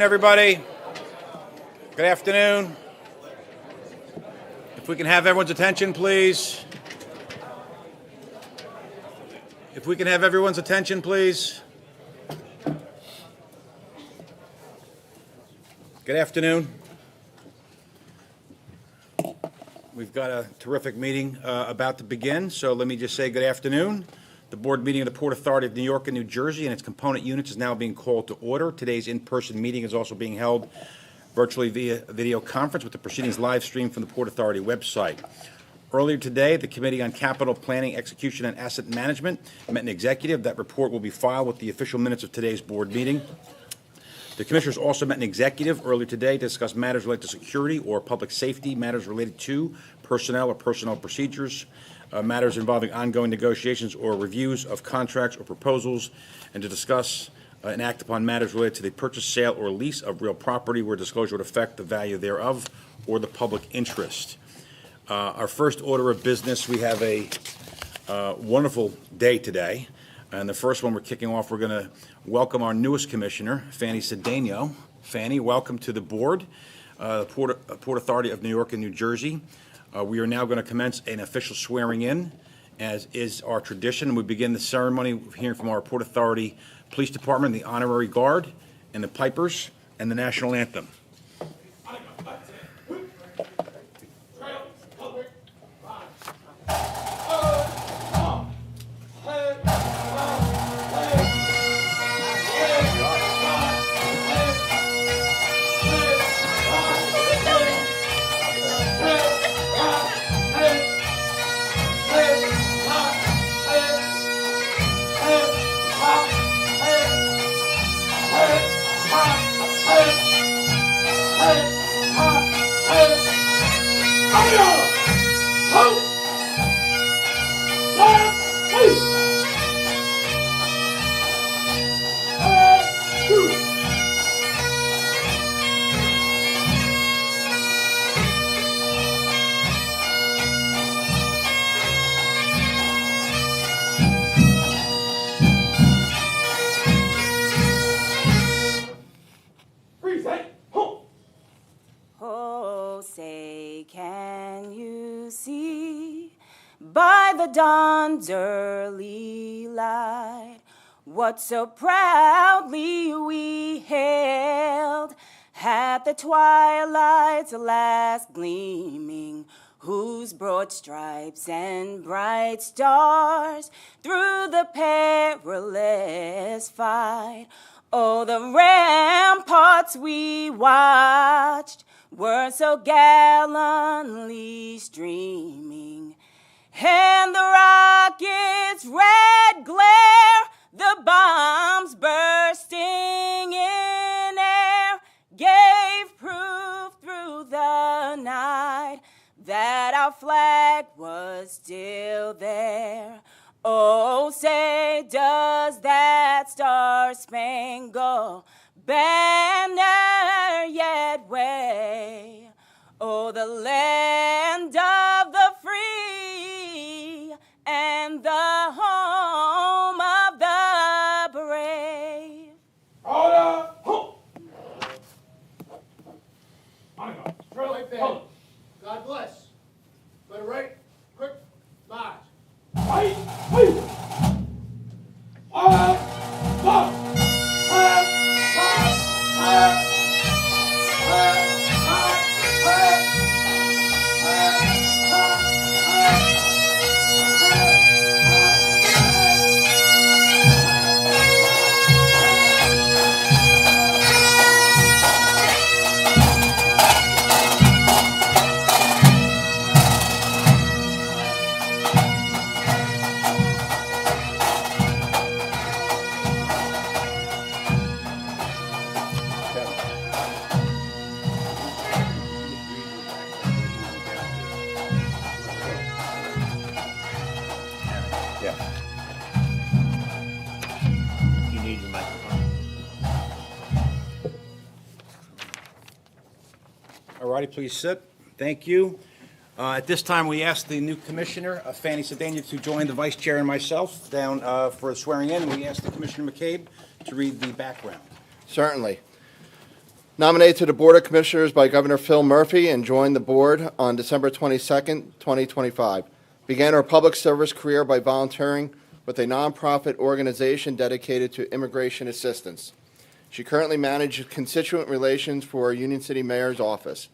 Everybody, good afternoon. If we can have everyone's attention, please. If we can have everyone's attention, please. Good afternoon. We've got a terrific meeting about to begin, so let me just say good afternoon. The board meeting of the Port Authority of New York and New Jersey and its component units is now being called to order. Today's in-person meeting is also being held virtually via video conference with the proceedings live streamed from the Port Authority website. Earlier today, the Committee on Capital Planning, Execution, and Asset Management met an executive. That report will be filed with the official minutes of today's board meeting. The Commissioners also met an executive earlier today to discuss matters related to security or public safety, matters related to personnel or personnel procedures, matters involving ongoing negotiations or reviews of contracts or proposals, and to discuss and act upon matters related to the purchase, sale, or lease of real property where disclosure would affect the value thereof or the public interest. Our first order of business, we have a wonderful day today. And the first one we're kicking off, we're going to welcome our newest commissioner, Fanny Cedeno. Fanny, welcome to the board, Port Authority of New York and New Jersey. We are now going to commence an official swearing in, as is our tradition. We begin the ceremony hearing from our Port Authority Police Department, the Honorary Guard, and the Pipers, and the National Anthem. Oh, say, can you see by the dawn's early light what so proudly we hailed at the twilight's last gleaming, whose broad stripes and bright stars through the perilous fight, oh, the ramparts we watched were so gallantly streaming, and the rocket's red glare, the bombs bursting in air, gave proof through the night that our flag was still there. Oh, say, does that star-spangled banner yet wave? Oh, the land of the free and the home of the brave. Order! Halt! Right there. God bless. Let it right. Quick march. Right. Order! Stop! You need your microphone. All righty, please sit. Thank you. At this time, we ask the new commissioner, Fanny Cedeno, to join the vice chair and myself down for swearing in, and we ask the Commissioner McCabe to read the background. Certainly. Nominated to the Board of Commissioners by Governor Phil Murphy and joined the board on December 22nd, 2025. Began her public service career by volunteering with a nonprofit organization dedicated to immigration assistance. She currently manages constituent relations for Union City Mayor's office.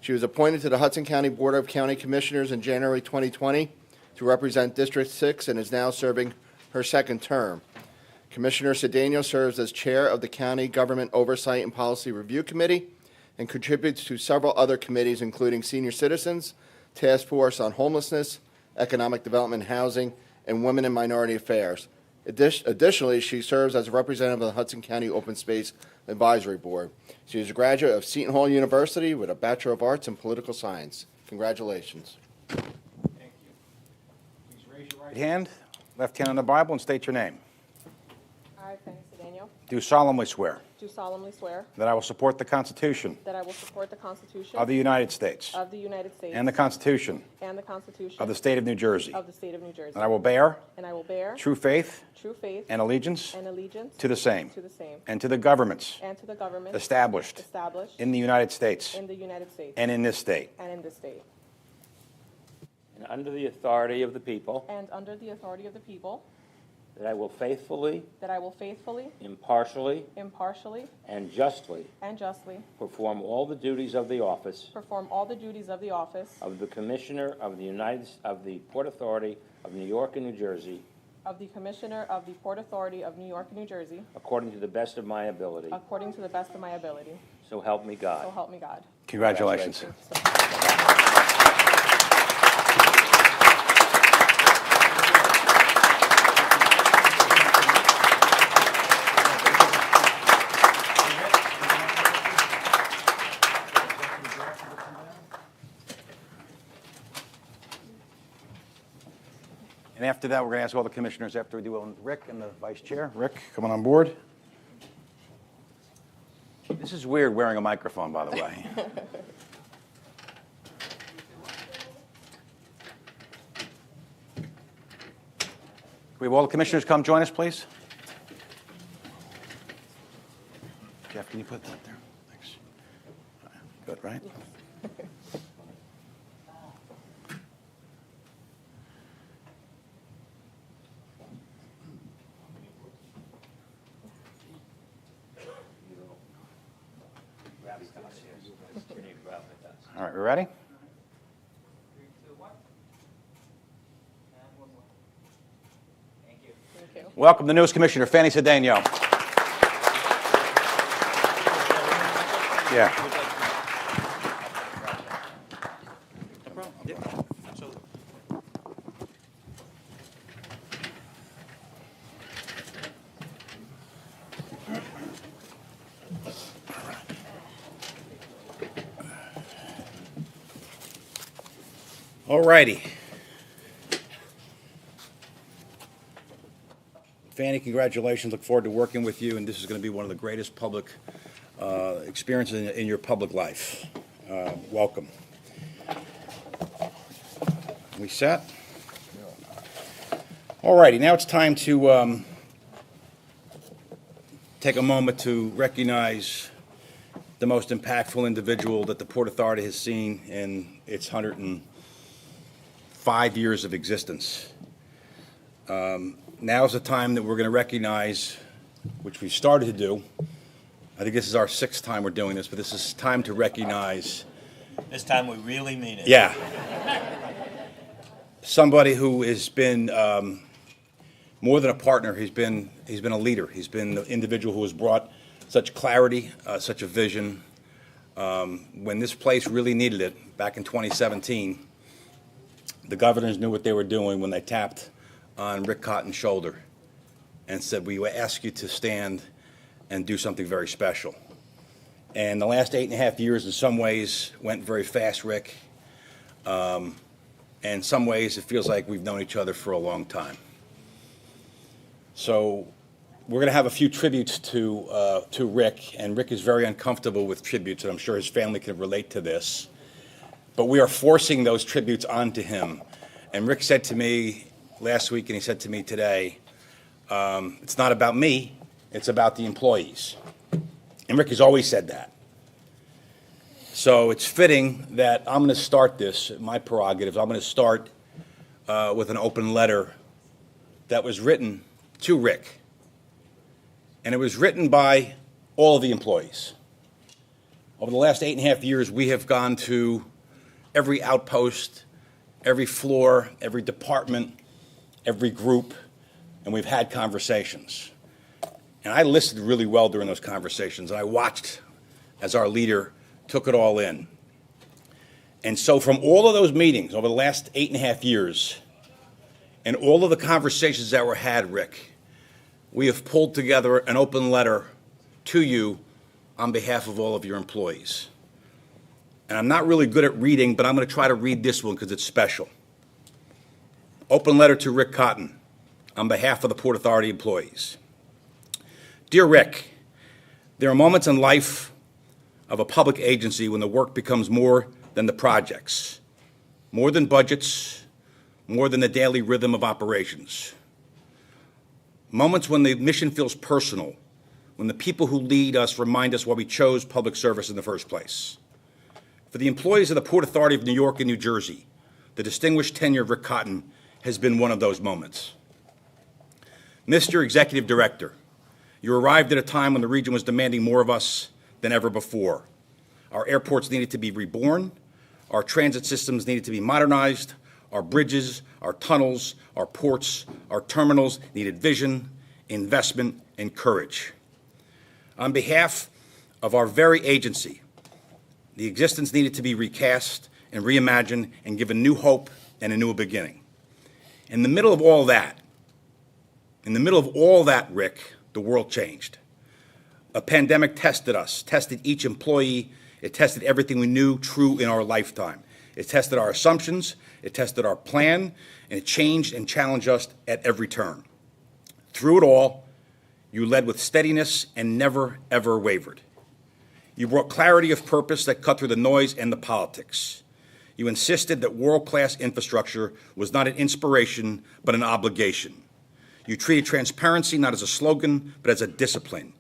She was appointed to the Hudson County Board of County Commissioners in January 2020 to represent District 6 and is now serving her second term. Commissioner Cedeno serves as chair of the County Government Oversight and Policy Review Committee and contributes to several other committees, including Senior Citizens, Task Force on Homelessness, Economic Development and Housing, and Women and Minority Affairs. Additionally, she serves as a representative of the Hudson County Open Space Advisory Board. She is a graduate of Seton Hall University with a Bachelor of Arts in Political Science. Congratulations. Thank you. Please raise your right hand, left hand on the Bible, and state your name. I, Fanny Cedeno, Do solemnly swear do solemnly swear that I will support the Constitution that I will support the Constitution of the United States of the United States and the Constitution and the Constitution of the State of New Jersey, of the State of New Jersey, and I will bear and I will bear true faith true faith and allegiance and allegiance to the same to the same and to the governments and to the government established in the United States in the United States and in this state. and in this state, and under the authority of the people, and under the authority of the people, that I will faithfully, that I will faithfully, impartially, impartially, and justly and justly perform all the duties of the office perform all the duties of the office of the Commissioner of the Port Authority of New York and New Jersey, of the Commissioner of the Port Authority of New York and New Jersey, according to the best of my ability. according to the best of my ability. So help me God. So help me God. Congratulations. Thank you so much. And after that, we're going to ask all the commissioners, after we do it, Rick and the vice chair. Rick, coming on board. This is weird wearing a microphone, by the way. Can we have all the commissioners come join us, please? Jeff, can you put that there? Thanks. Good, right? All right, we ready? Thank you. Welcome the newest commissioner, Fanny Cedeno. Yeah. All righty. Fanny, congratulations. Look forward to working with you, and this is going to be one of the greatest public experiences in your public life. Welcome. We set? All righty. Now it's time to take a moment to recognize the most impactful individual that the Port Authority has seen in its 105 years of existence. Now is the time that we're going to recognize, which we've started to do. I think this is our 6th time we're doing this, but this is time to recognize. This time we really mean it. Yeah. Somebody who has been more than a partner. He's been a leader. He's been the individual who has brought such clarity, such a vision. When this place really needed it, back in 2017, the governors knew what they were doing when they tapped on Rick Cotton's shoulder and said, we ask you to stand and do something very special. And the last 8.5 years in some ways went very fast, Rick. And in some ways it feels like we've known each other for a long time. So we're going to have a few tributes to Rick, and Rick is very uncomfortable with tributes, and I'm sure his family can relate to this. But we are forcing those tributes onto him. And Rick said to me last week, and he said to me today, it's not about me, it's about the employees. And Rick has always said that. So it's fitting that I'm going to start this, my prerogative, I'm going to start with an open letter that was written to Rick. And it was written by all of the employees. Over the last 8.5 years, we have gone to every outpost, every floor, every department, every group, and we've had conversations. And I listened really well during those conversations, and I watched as our leader took it all in. And so from all of those meetings over the last 8.5 years, and all of the conversations that were had, Rick, we have pulled together an open letter to you on behalf of all of your employees. And I'm not really good at reading, but I'm going to try to read this one because it's special. Open letter to Rick Cotton on behalf of the Port Authority employees. Dear Rick, there are moments in life of a public agency when the work becomes more than the projects, more than budgets, more than the daily rhythm of operations. Moments when the mission feels personal, when the people who lead us remind us why we chose public service in the first place. For the employees of the Port Authority of New York and New Jersey, the distinguished tenure of Rick Cotton has been one of those moments. Mr. Executive Director, you arrived at a time when the region was demanding more of us than ever before. Our airports needed to be reborn, our transit systems needed to be modernized, our bridges, our tunnels, our ports, our terminals needed vision, investment, and courage. On behalf of our very agency, the existence needed to be recast and reimagined and given new hope and a new beginning. In the middle of all that, Rick, the world changed. A pandemic tested us, tested each employee. It tested everything we knew true in our lifetime. It tested our assumptions, it tested our plan, and it changed and challenged us at every turn. Through it all, you led with steadiness and never, ever wavered. You brought clarity of purpose that cut through the noise and the politics. You insisted that world-class infrastructure was not an inspiration, but an obligation. You treated transparency not as a slogan, but as a discipline.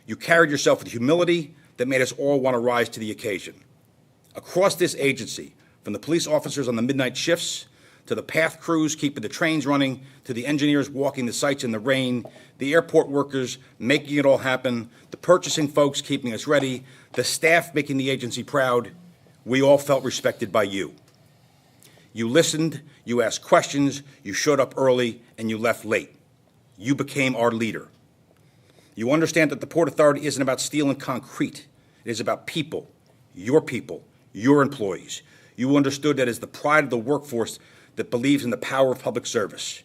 You carried yourself with humility that made us all want to rise to the occasion. Across this agency, from the police officers on the midnight shifts, to the path crews keeping the trains running, to the engineers walking the sites in the rain, the airport workers making it all happen, the purchasing folks keeping us ready, the staff making the agency proud, we all felt respected by you. You listened, you asked questions, you showed up early, and you left late. You became our leader. You understand that the Port Authority isn't about steel and concrete. It is about people, your employees. You understood that as the pride of the workforce that believes in the power of public service.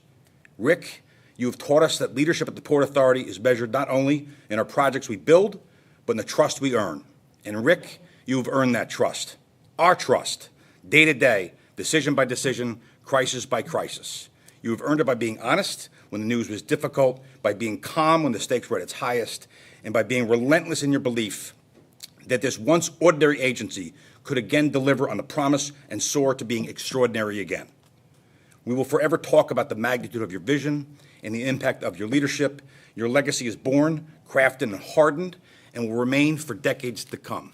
Rick, you have taught us that leadership at the Port Authority is measured not only in our projects we build, but in the trust we earn. And Rick, you have earned that trust, our trust, day to day, decision by decision, crisis by crisis. You have earned it by being honest when the news was difficult, by being calm when the stakes were at its highest, and by being relentless in your belief that this once ordinary agency could again deliver on the promise and soar to being extraordinary again. We will forever talk about the magnitude of your vision and the impact of your leadership. Your legacy is born, crafted, and hardened, and will remain for decades to come.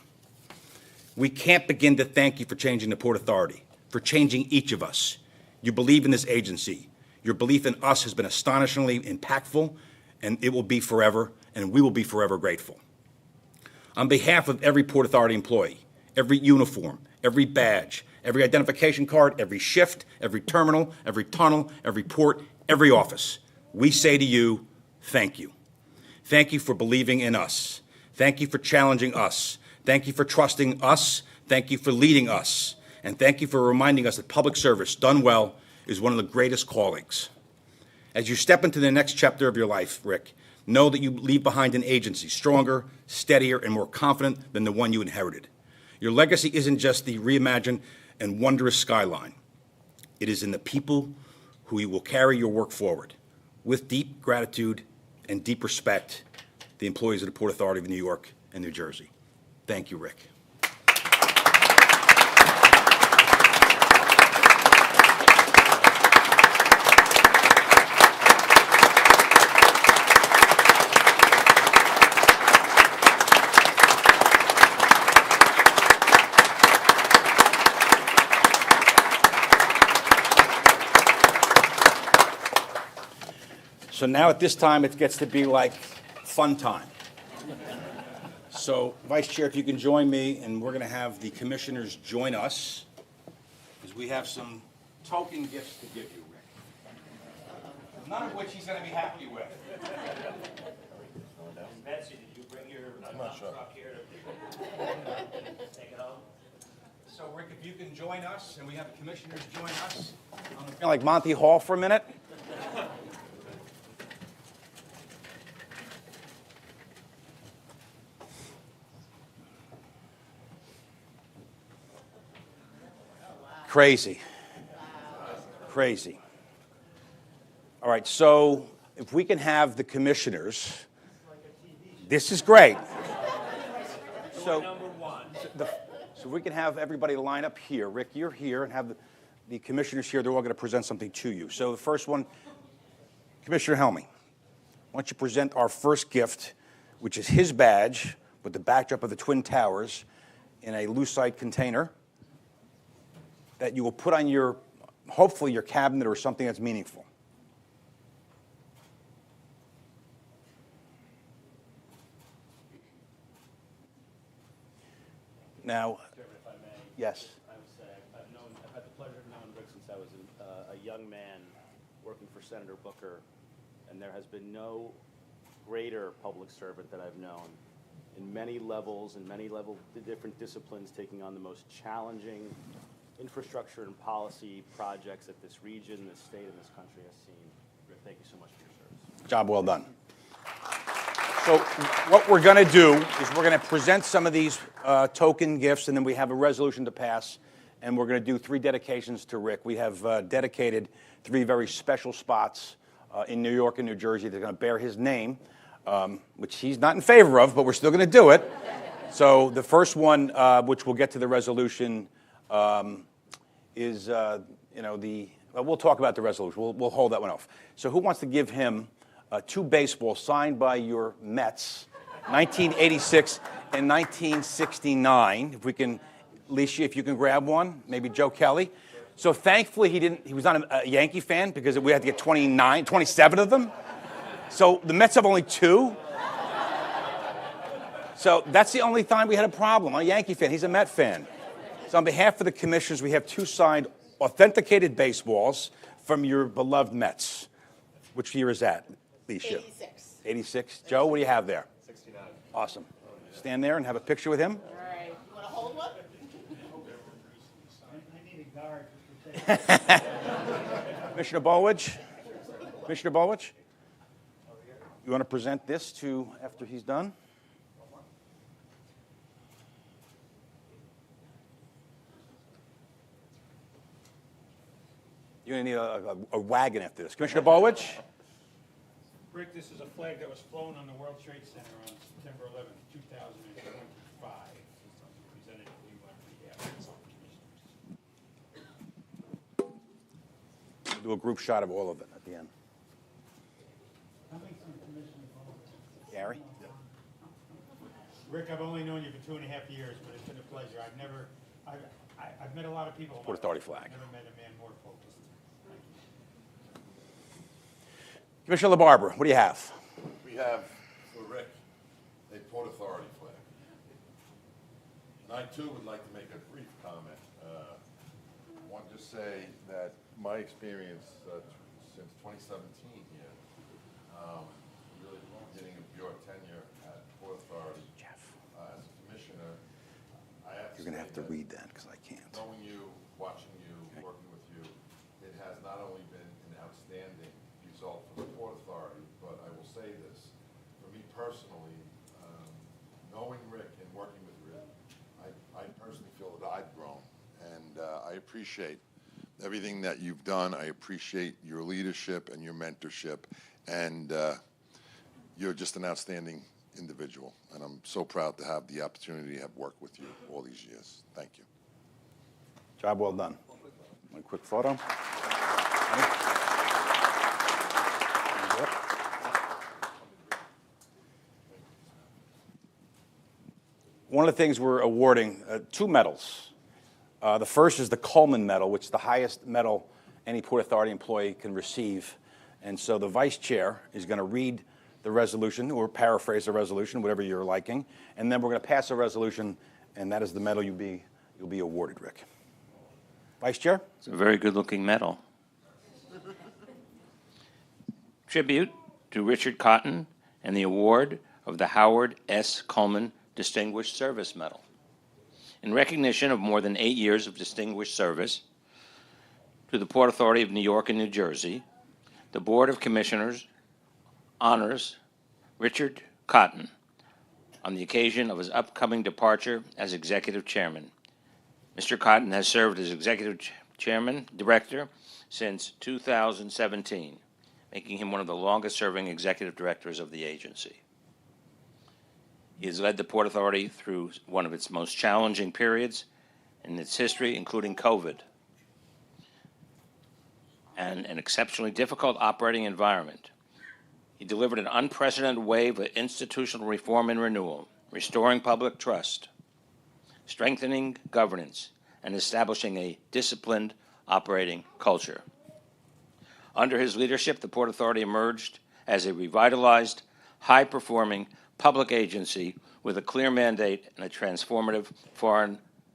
We can't begin to thank you for changing the Port Authority, for changing each of us. You believe in this agency. Your belief in us has been astonishingly impactful, and it will be forever, and we will be forever grateful. On behalf of every Port Authority employee, every uniform, every badge, every identification card, every shift, every terminal, every tunnel, every port, every office, we say to you, thank you. Thank you for believing in us. Thank you for challenging us. Thank you for trusting us. Thank you for leading us. And thank you for reminding us that public service done well is one of the greatest callings. As you step into the next chapter of your life, Rick, know that you leave behind an agency stronger, steadier, and more confident than the one you inherited. Your legacy isn't just the reimagined and wondrous skyline. It is in the people who will carry your work forward. With deep gratitude and deep respect, the employees of the Port Authority of New York and New Jersey. Thank you, Rick. So now at this time, it gets to be like fun time. So, Vice Chair, if you can join me, and we're going to have the commissioners join us, because we have some token gifts to give you, Rick. None of which he's going to be happy with. Betsy, did you bring your truck here to take it home? So, Rick, if you can join us, and we have the commissioners join us, I'm feeling like Monty Hall for a minute. Crazy. Crazy. All right, so if we can have the commissioners, this is great. So, so we can have everybody line up here. Rick, you're here, and have the commissioners here. They're all going to present something to you. So the first one, Commissioner Helmy, why don't you present our first gift, which is his badge with the backdrop of the Twin Towers in a lucite container that you will put on your, hopefully your cabinet or something that's meaningful. Now, Chairman, if I may. yes. I would say I've had the pleasure of knowing Rick since I was a young man working for Senator Booker, and there has been no greater public servant that I've known in many levels, different disciplines, taking on the most challenging infrastructure and policy projects that this region, this state, and this country has seen. Rick, thank you so much for your service. Job well done. So what we're going to do is we're going to present some of these token gifts, and then we have a resolution to pass, and we're going to do 3 dedications to Rick. We have dedicated 3 very special spots in New York and New Jersey that are going to bear his name, which he's not in favor of, but we're still going to do it. So the first one, which we'll get to the resolution, is, we'll talk about the resolution. We'll hold that one off. So who wants to give him 2 baseballs signed by your Mets, 1986 and 1969? If we can, Alicia, if you can grab one, maybe Joe Kelly. So thankfully he was not a Yankee fan because we had to get 27 of them. So the Mets have only 2. So that's the only time we had a problem. I'm a Yankee fan. He's a Met fan. So on behalf of the commissioners, we have 2 signed authenticated baseballs from your beloved Mets. Which year is that, Alicia? 86. 86. Joe, what do you have there? 69. Awesome. Stand there and have a picture with him. All right. You want to hold one? Commissioner Bolwich? Commissioner Bolwich? You want to present this to after he's done? You're going to need a wagon after this. Commissioner Bolwich? Rick, this is a flag that was flown on the World Trade Center on September 11th, 2025. Presented to you on behalf of the commissioners. Do a group shot of all of it at the end. Gary? Rick, I've only known you for 2.5 years, but it's been a pleasure. I've met a lot of people. Port Authority flag. I've never met a man more focused. Commissioner LaBarbera, what do you have? We have, for Rick, a Port Authority flag. And I too would like to make a brief comment. I want to say that my experience since 2017 here, really beginning of your tenure at Port Authority, as a commissioner, I have to You're going to have to that read that because I can't. knowing you, watching you, working with you, it has not only been an outstanding result for the Port Authority, but I will say this, for me personally, knowing Rick and working with Rick, I personally feel that I've grown, and I appreciate everything that you've done. I appreciate your leadership and your mentorship, and you're just an outstanding individual, and I'm so proud to have the opportunity to have worked with you all these years. Thank you. Job well done. One quick photo. One of the things we're awarding, 2 medals. The first is the Coleman Medal, which is the highest medal any Port Authority employee can receive. And so the vice chair is going to read the resolution or paraphrase the resolution, whatever you're liking, and then we're going to pass a resolution, and that is the medal you'll be awarded, Rick. Vice Chair? It's a very good-looking medal. Tribute to Richard Cotton and the award of the Howard S. Coleman Distinguished Service Medal. In recognition of more than 8 years of distinguished service to the Port Authority of New York and New Jersey, the Board of Commissioners honors Richard Cotton on the occasion of his upcoming departure as Executive Chairman. Mr. Cotton has served as Executive Chairman, Director since 2017, making him one of the longest-serving Executive Directors of the agency. He has led the Port Authority through one of its most challenging periods in its history, including COVID, and an exceptionally difficult operating environment. He delivered an unprecedented wave of institutional reform and renewal, restoring public trust, strengthening governance, and establishing a disciplined operating culture. Under his leadership, the Port Authority emerged as a revitalized, high-performing public agency with a clear mandate and a transformative,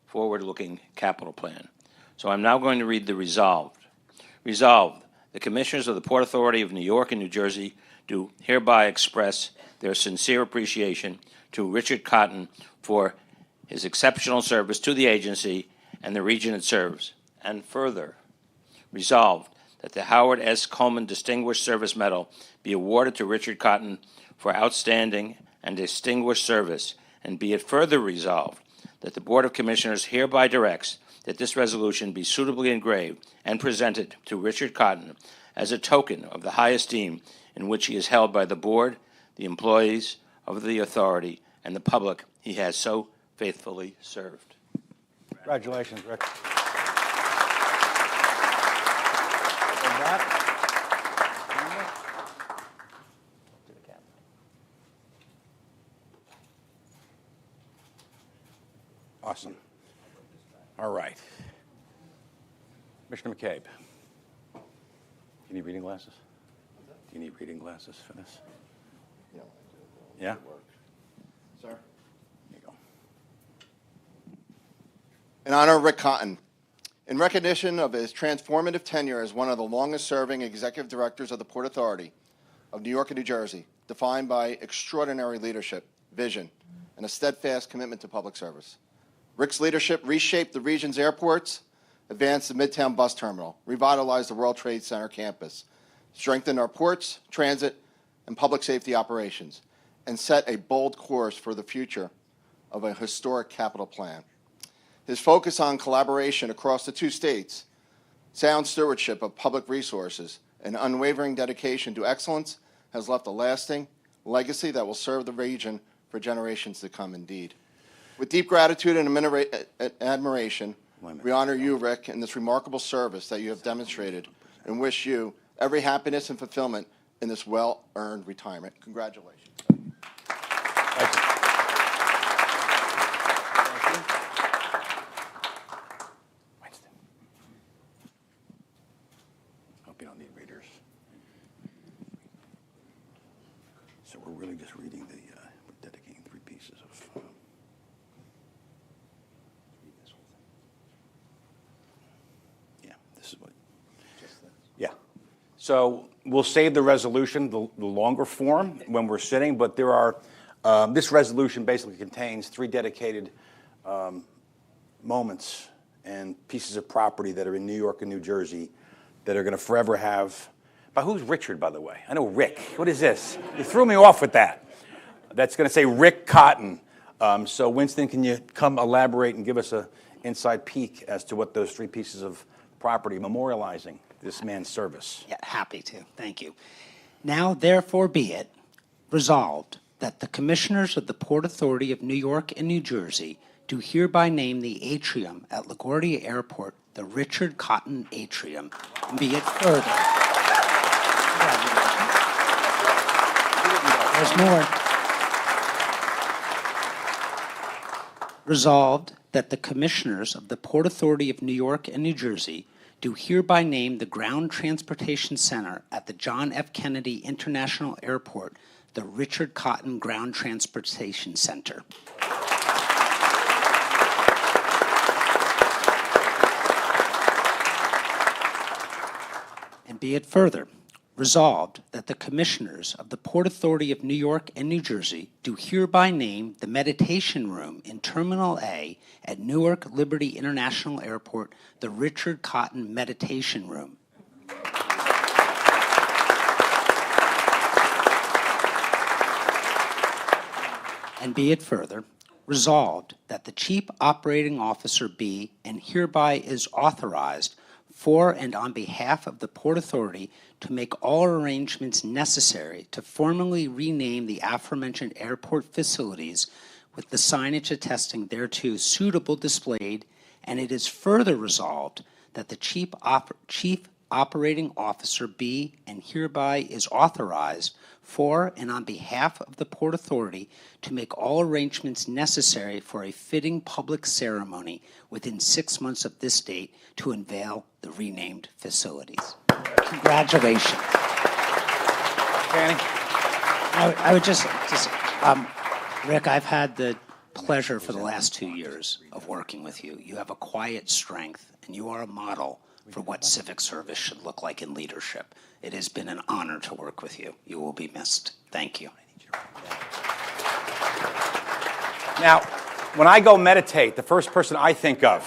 forward-looking capital plan. So I'm now going to read the resolved. Resolved, the Commissioners of the Port Authority of New York and New Jersey do hereby express their sincere appreciation to Richard Cotton for his exceptional service to the agency and the region it serves. And further, resolved that the Howard S. Coleman Distinguished Service Medal be awarded to Richard Cotton for outstanding and distinguished service, and be it further resolved that the Board of Commissioners hereby directs that this resolution be suitably engraved and presented to Richard Cotton as a token of the high esteem in which he is held by the Board, the employees of the authority, and the public he has so faithfully served. Congratulations, Rick. Awesome. All right. Commissioner McCabe. Do you need reading glasses? Do you need reading glasses for this? Yeah? Sir? There you go. In honor of Rick Cotton, in recognition of his transformative tenure as one of the longest-serving executive directors of the Port Authority of New York and New Jersey, defined by extraordinary leadership, vision, and a steadfast commitment to public service. Rick's leadership reshaped the region's airports, advanced the Midtown bus terminal, revitalized the World Trade Center campus, strengthened our ports, transit, and public safety operations, and set a bold course for the future of a historic capital plan. His focus on collaboration across the two states, sound stewardship of public resources, and unwavering dedication to excellence has left a lasting legacy that will serve the region for generations to come indeed. With deep gratitude and admiration, we honor you, Rick, in this remarkable service that you have demonstrated, and wish you every happiness and fulfillment in this well-earned retirement. Congratulations. Thank you. Winston. Hope you don't need readers. So we're really just reading the, we're dedicating 3 pieces of. Yeah, this is what. Yeah. So we'll save the resolution, the longer form, when we're sitting, but there are, this resolution basically contains 3 dedicated moments and pieces of property that are in New York and New Jersey that are going to forever have. But who's Richard, by the way? I know Rick. What is this? You threw me off with that. That's going to say Rick Cotton. So Winston, can you come elaborate and give us an inside peek as to what those 3 pieces of property memorializing this man's service? Yeah, happy to. Thank you. Now, therefore, be it resolved that the Commissioners of the Port Authority of New York and New Jersey do hereby name the atrium at LaGuardia Airport the Richard Cotton Atrium. And be it further. There's more. Resolved that the Commissioners of the Port Authority of New York and New Jersey do hereby name the Ground Transportation Center at the John F. Kennedy International Airport the Richard Cotton Ground Transportation Center. And be it further resolved that the Commissioners of the Port Authority of New York and New Jersey do hereby name the Meditation Room in Terminal A at Newark Liberty International Airport the Richard Cotton Meditation Room. And be it further resolved that the Chief Operating Officer be and hereby is authorized for and on behalf of the Port Authority to make all arrangements necessary to formally rename the aforementioned airport facilities with the signage attesting thereto suitable displayed, and it is further resolved that the Chief Operating Officer be and hereby is authorized for and on behalf of the Port Authority to make all arrangements necessary for a fitting public ceremony within 6 months of this date to unveil the renamed facilities. Congratulations. Fanny? I would just Rick, I've had the pleasure for the last 2 years of working with you. You have a quiet strength, and you are a model for what civic service should look like in leadership. It has been an honor to work with you. You will be missed. Thank you. Now, when I go meditate, the first person I think of.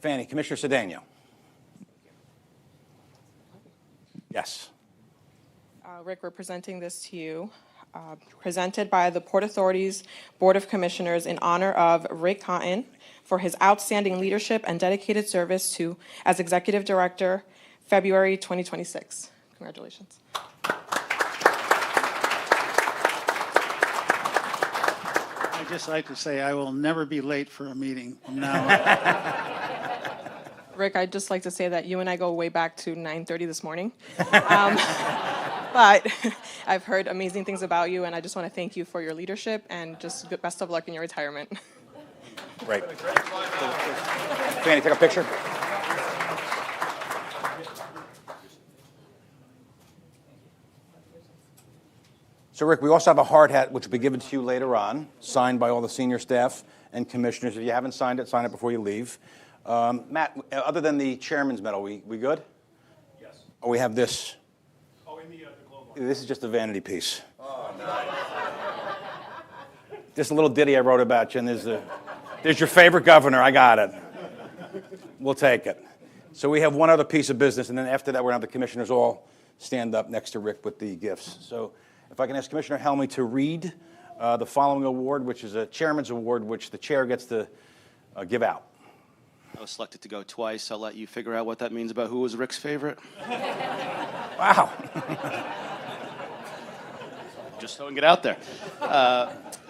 Fanny, Commissioner Cedeno. Yes. Rick, we're presenting this to you, presented by the Port Authority's Board of Commissioners in honor of Rick Cotton for his outstanding leadership and dedicated service as Executive Director, February 2026. Congratulations. I'd just like to say I will never be late for a meeting from now on. Rick, I'd just like to say that you and I go way back to 9:30 this morning. But I've heard amazing things about you, and I just want to thank you for your leadership and just best of luck in your retirement. Great. Fanny, take a picture. So, Rick, we also have a hard hat, which will be given to you later on, signed by all the senior staff and commissioners. If you haven't signed it, sign it before you leave. Matt, other than the chairman's medal, we good? Yes. Oh, we have this. Oh, in the globe. This is just a vanity piece. Oh, nice. Just a little ditty I wrote about you, and there's your favorite governor. I got it. We'll take it. So we have one other piece of business, and then after that, we're going to have the commissioners all stand up next to Rick with the gifts. So if I can ask Commissioner Helmy to read the following award, which is a chairman's award, which the chair gets to give out. I was selected to go twice. I'll let you figure out what that means about who was Rick's favorite. Wow. Just throwing it out there.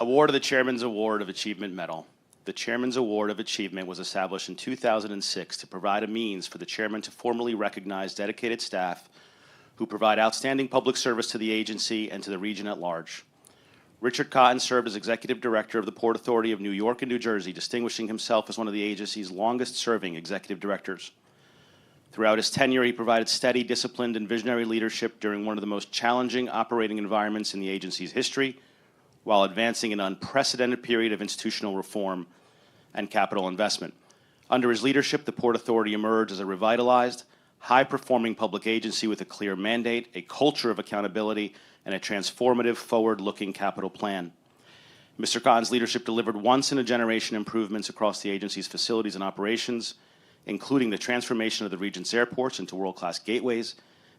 Award of the Chairman's Award of Achievement Medal. The Chairman's Award of Achievement was established in 2006 to provide a means for the chairman to formally recognize dedicated staff who provide outstanding public service to the agency and to the region at large. Richard Cotton served as Executive Director of the Port Authority of New York and New Jersey, distinguishing himself as one of the agency's longest-serving executive directors. Throughout his tenure, he provided steady, disciplined, and visionary leadership during one of the most challenging operating environments in the agency's history, while advancing an unprecedented period of institutional reform and capital investment. Under his leadership, the Port Authority emerged as a revitalized, high-performing public agency with a clear mandate, a culture of accountability, and a transformative, forward-looking capital plan. Mr. Cotton's leadership delivered once-in-a-generation improvements across the agency's facilities and operations, including the transformation of the region's airports into world-class gateways,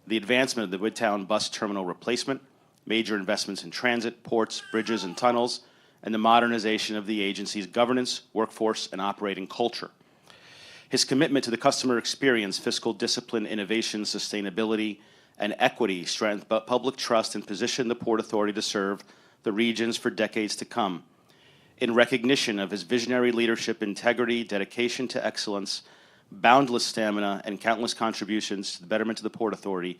the advancement of the Midtown bus terminal replacement, major investments in transit, ports, bridges, and tunnels, and the modernization of the agency's governance, workforce, and operating culture. His commitment to the customer experience, fiscal discipline, innovation, sustainability, and equity strengthened public trust and positioned the Port Authority to serve the regions for decades to come. In recognition of his visionary leadership, integrity, dedication to excellence, boundless stamina, and countless contributions to the betterment of the Port Authority,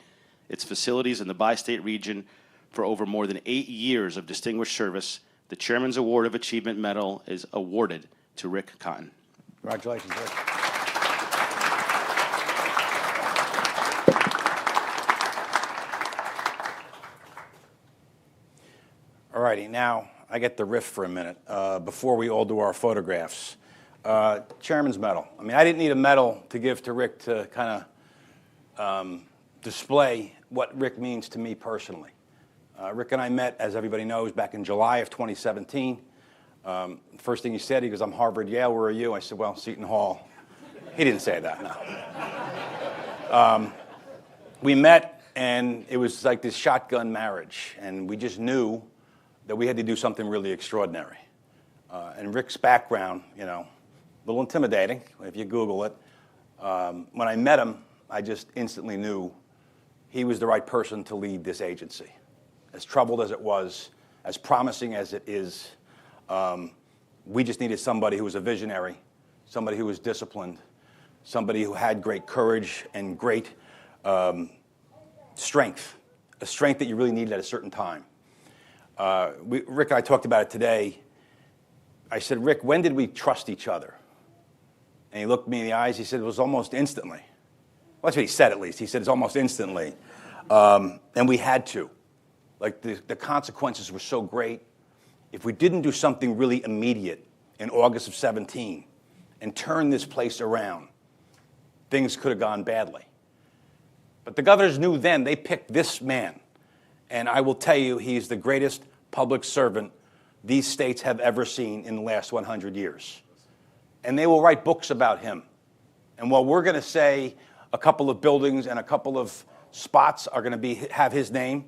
its facilities in the bi-state region for over more than 8 years of distinguished service, the Chairman's Award of Achievement Medal is awarded to Rick Cotton. Congratulations, Rick. All righty, now I get the riff for a minute before we all do our photographs. Chairman's medal. I mean, I didn't need a medal to give to Rick to kind of display what Rick means to me personally. Rick and I met, as everybody knows, back in July of 2017. First thing he said, he goes, "I'm Harvard, Yale, where are you?" I said, "Well, Seton Hall." He didn't say that, no. We met, and it was like this shotgun marriage, and we just knew that we had to do something really extraordinary. And Rick's background, you know, a little intimidating if you Google it. When I met him, I just instantly knew he was the right person to lead this agency. As troubled as it was, as promising as it is, we just needed somebody who was a visionary, somebody who was disciplined, somebody who had great courage and great strength, a strength that you really needed at a certain time. Rick and I talked about it today. I said, "Rick, when did we trust each other?" And he looked me in the eyes. He said, "It was almost instantly." Well, that's what he said, at least. He said, "It's almost instantly." And we had to. Like, the consequences were so great. If we didn't do something really immediate in August of 17 and turn this place around, things could have gone badly. But the governors knew then. They picked this man. And I will tell you, he's the greatest public servant these states have ever seen in the last 100 years. And they will write books about him. And while we're going to say a couple of buildings and a couple of spots are going to have his name,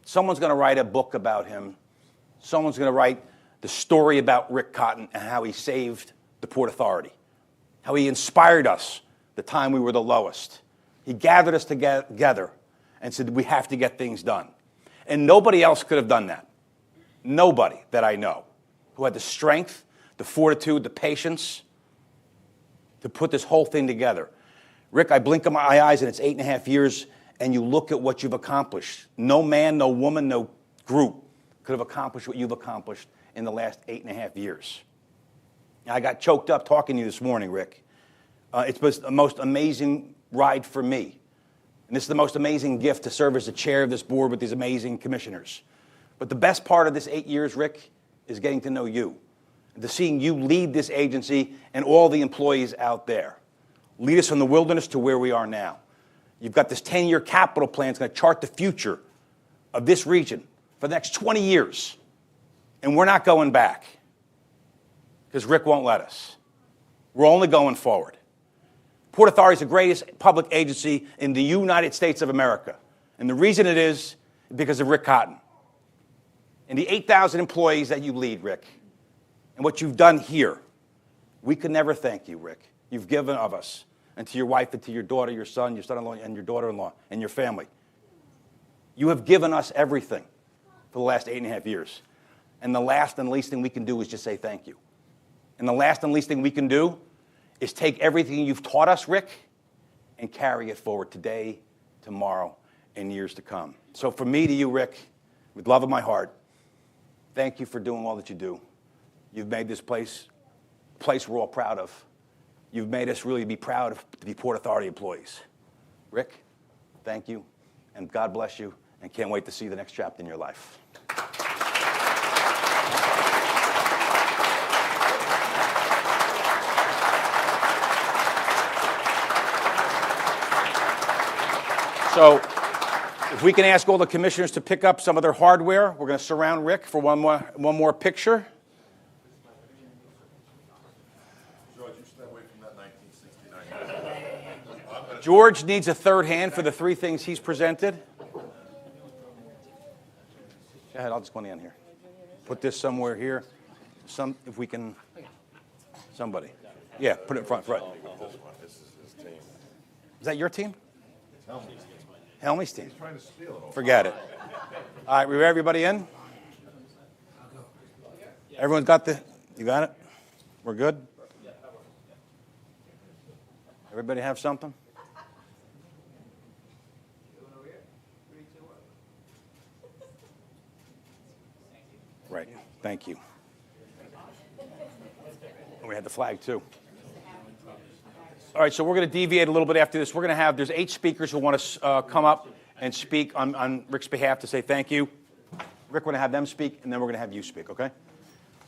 someone's going to write a book about him. Someone's going to write the story about Rick Cotton and how he saved the Port Authority, how he inspired us the time we were the lowest. He gathered us together and said, we have to get things done. And nobody else could have done that. Nobody that I know who had the strength, the fortitude, the patience to put this whole thing together. Rick, I blink my eyes and it's 8.5 years, and you look at what you've accomplished. No man, no woman, no group could have accomplished what you've accomplished in the last 8.5 years. I got choked up talking to you this morning, Rick. It was the most amazing ride for me. And this is the most amazing gift to serve as the chair of this board with these amazing commissioners. But the best part of this 8 years, Rick, is getting to know you. And to seeing you lead this agency and all the employees out there. Lead us from the wilderness to where we are now. You've got this 10-year capital plan that's going to chart the future of this region for the next 20 years. And we're not going back because Rick won't let us. We're only going forward. Port Authority is the greatest public agency in the United States of America. And the reason it is because of Rick Cotton. And the 8,000 employees that you lead, Rick, and what you've done here. We could never thank you, Rick. You've given of us, and to your wife and to your daughter, your son-in-law, and your daughter-in-law, and your family. You have given us everything for the last 8.5 years. And the last and least thing we can do is just say thank you. And the last and least thing we can do is take everything you've taught us, Rick, and carry it forward today, tomorrow, and years to come. So from me to you, Rick, with love of my heart, thank you for doing all that you do. You've made this place we're all proud of. You've made us really be proud to be Port Authority employees. Rick, thank you, and God bless you, and can't wait to see the next chapter in your life. So if we can ask all the commissioners to pick up some of their hardware, we're going to surround Rick for one more picture. George, you stay away from that 1969. George needs a third hand for the three things he's presented. Go ahead, I'll just go in here. Put this somewhere here. If we can, somebody. Yeah, put it in front. Right. This is his team. Is that your team? Helmy's team. He's trying to steal it all. Forget it. All right, we ready, everybody in? Everyone's got you got it? We're good? Everybody have something? Right, thank you. We had the flag, too. All right, so we're going to deviate a little bit after this. We're going to have, there's 8 speakers who want to come up and speak on Rick's behalf to say thank you. Rick, we're going to have them speak, and then we're going to have you speak, okay? So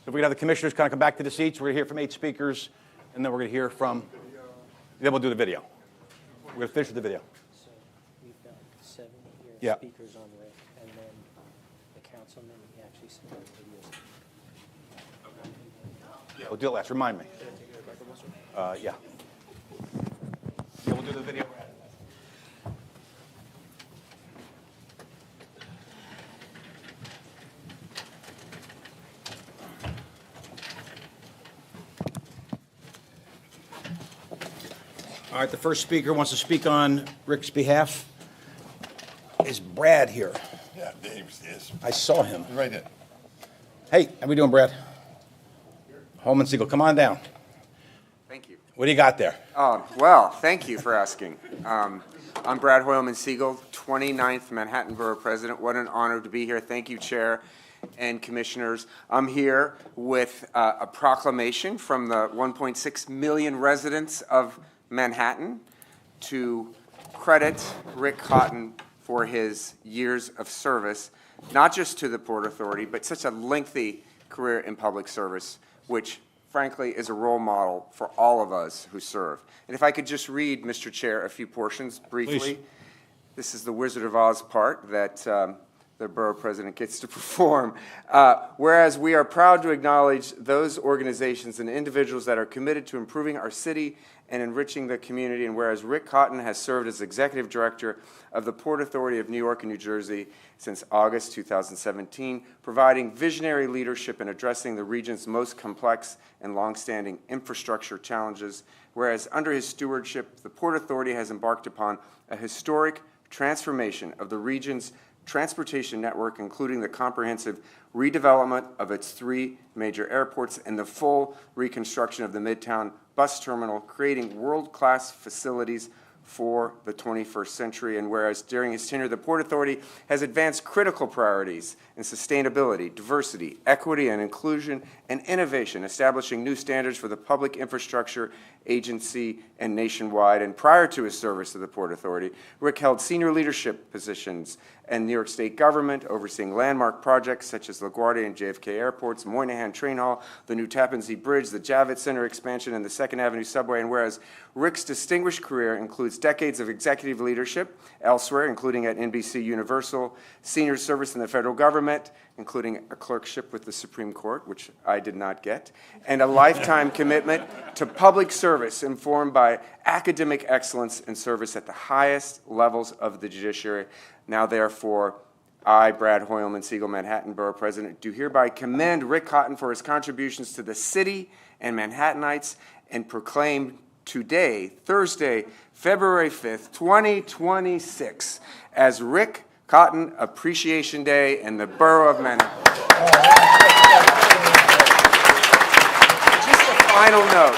we're going to have the commissioners kind of come back to the seats. We're going to hear from 8 speakers, and then we're going to hear from, then we'll do the video. We're going to finish with the video. So we've got 7 here Yeah. speakers on Rick, and then the councilman, he actually sent out videos. Yeah, we'll do it last. Remind me. Yeah. Yeah, we'll do the video. All right, the first speaker wants to speak on Rick's behalf. Is Brad here? Yeah, Dave's is. I saw him. Right there. Hey, how we doing, Brad? Holman Siegel, come on down. Thank you. What do you got there? Well, thank you for asking. I'm Brad Hoylman Siegel, 29th Manhattan Borough President. What an honor to be here. Thank you, Chair and Commissioners. I'm here with a proclamation from the 1.6 million residents of Manhattan to credit Rick Cotton for his years of service, not just to the Port Authority, but such a lengthy career in public service, which frankly is a role model for all of us who serve. And if I could just read, Mr. Chair, a few portions briefly. Please. This is the Wizard of Oz part that the Borough President gets to perform. Whereas we are proud to acknowledge those organizations and individuals that are committed to improving our city and enriching the community, and whereas Rick Cotton has served as Executive Director of the Port Authority of New York and New Jersey since August 2017, providing visionary leadership in addressing the region's most complex and longstanding infrastructure challenges, whereas under his stewardship, the Port Authority has embarked upon a historic transformation of the region's transportation network, including the comprehensive redevelopment of its 3 major airports and the full reconstruction of the Midtown bus terminal, creating world-class facilities for the 21st century. And whereas during his tenure, the Port Authority has advanced critical priorities in sustainability, diversity, equity and inclusion, and innovation, establishing new standards for the public infrastructure agency and nationwide. And prior to his service to the Port Authority, Rick held senior leadership positions in New York State government, overseeing landmark projects such as LaGuardia and JFK airports, Moynihan Train Hall, the new Tappan Zee Bridge, the Javits Center expansion, and the 2nd Avenue subway. And whereas Rick's distinguished career includes decades of executive leadership elsewhere, including at NBC Universal, senior service in the federal government, including a clerkship with the Supreme Court, which I did not get, and a lifetime commitment to public service informed by academic excellence and service at the highest levels of the judiciary. Now, therefore, I, Brad Hoylman Siegel, Manhattan Borough President, do hereby commend Rick Cotton for his contributions to the city and Manhattanites and proclaim today, Thursday, February 5th, 2026, as Rick Cotton Appreciation Day in the Borough of Manhattan. Just a final note.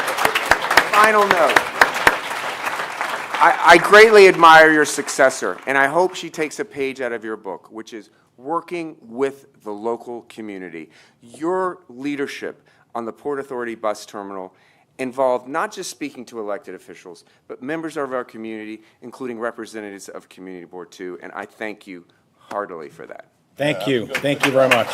I greatly admire your successor, and I hope she takes a page out of your book, which is working with the local community. Your leadership on the Port Authority bus terminal involved not just speaking to elected officials, but members of our community, including representatives of Community Board 2, and I thank you heartily for that. Thank you. Thank you very much.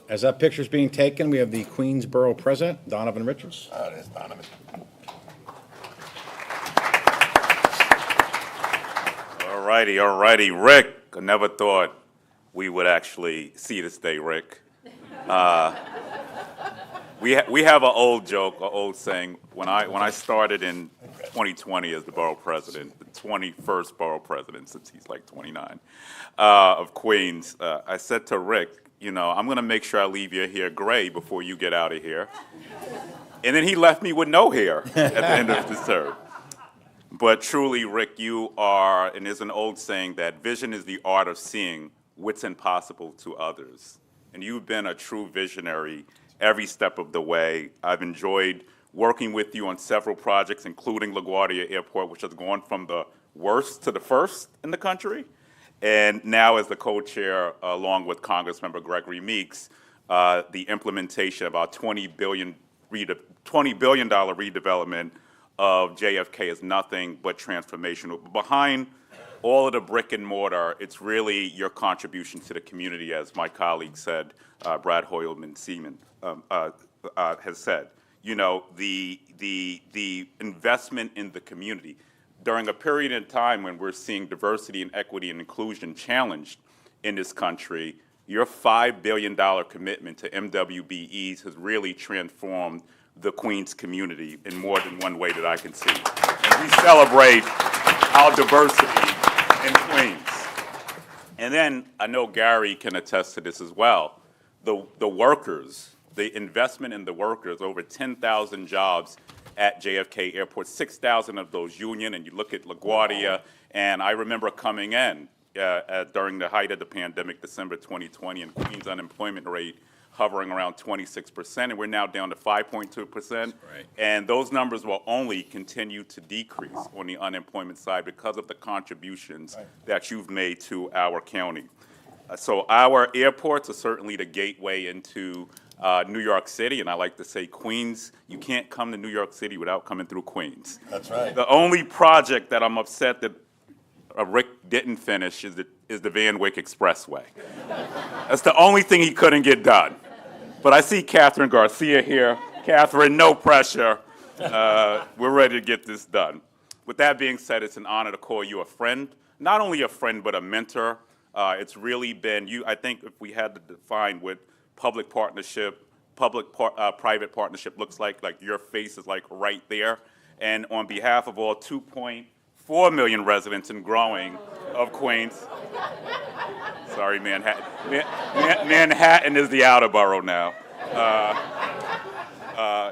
As that picture's being taken, we have the Queensborough President, Donovan Richards. Oh, there's Donovan. All righty. Rick, I never thought we would actually see this day, Rick. We have an old joke, an old saying. When I started in 2020 as the borough president, the 21st borough president, since he's like 29, of Queens, I said to Rick, you know, I'm going to make sure I leave your hair gray before you get out of here. And then he left me with no hair at the end of the term. But truly, Rick, you are, and there's an old saying that vision is the art of seeing what's impossible to others. And you've been a true visionary every step of the way. I've enjoyed working with you on several projects, including LaGuardia Airport, which has gone from the worst to the first in the country. And now as the co-chair, along with Congressmember Gregory Meeks, the implementation of our $20 billion redevelopment of JFK is nothing but transformational. Behind all of the brick and mortar, it's really your contribution to the community, as my colleague said, Brad Hoylman Seaman has said. You know, the investment in the community. During a period in time when we're seeing diversity and equity and inclusion challenged in this country, your $5 billion commitment to MWBEs has really transformed the Queens community in more than one way that I can see. And we celebrate our diversity in Queens. And then I know Gary can attest to this as well. The workers, the investment in the workers, over 10,000 jobs at JFK Airport, 6,000 of those union, and you look at LaGuardia, and I remember coming in during the height of the pandemic, December 2020, and Queens' unemployment rate hovering around 26%, and we're now down to 5.2%. Right. And those numbers will only continue to decrease on the unemployment side because of the contributions that you've made to our county. So our airports are certainly the gateway into New York City, and I like to say Queens, you can't come to New York City without coming through Queens. That's right. The only project that I'm upset that Rick didn't finish is the Van Wyck Expressway. That's the only thing he couldn't get done. But I see Catherine Garcia here. Catherine, no pressure. We're ready to get this done. With that being said, it's an honor to call you a friend, not only a friend, but a mentor. It's really been you. I think if we had to define what public partnership, private partnership looks like your face is like right there. And on behalf of all 2.4 million residents and growing of Queens, sorry, Manhattan. Manhattan is the outer borough now.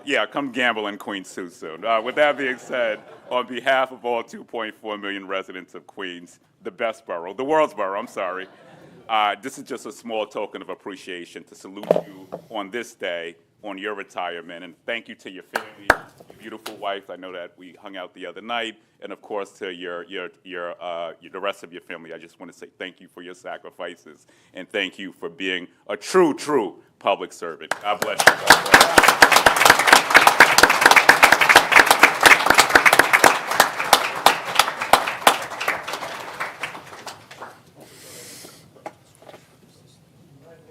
Yeah, come gamble in Queens too soon. With that being said, on behalf of all 2.4 million residents of Queens, the best borough, the world's borough, I'm sorry, this is just a small token of appreciation to salute you on this day, on your retirement, and thank you to your family, your beautiful wife. I know that we hung out the other night, and of course to the rest of your family. I just want to say thank you for your sacrifices, and thank you for being a true public servant. God bless you. God bless you.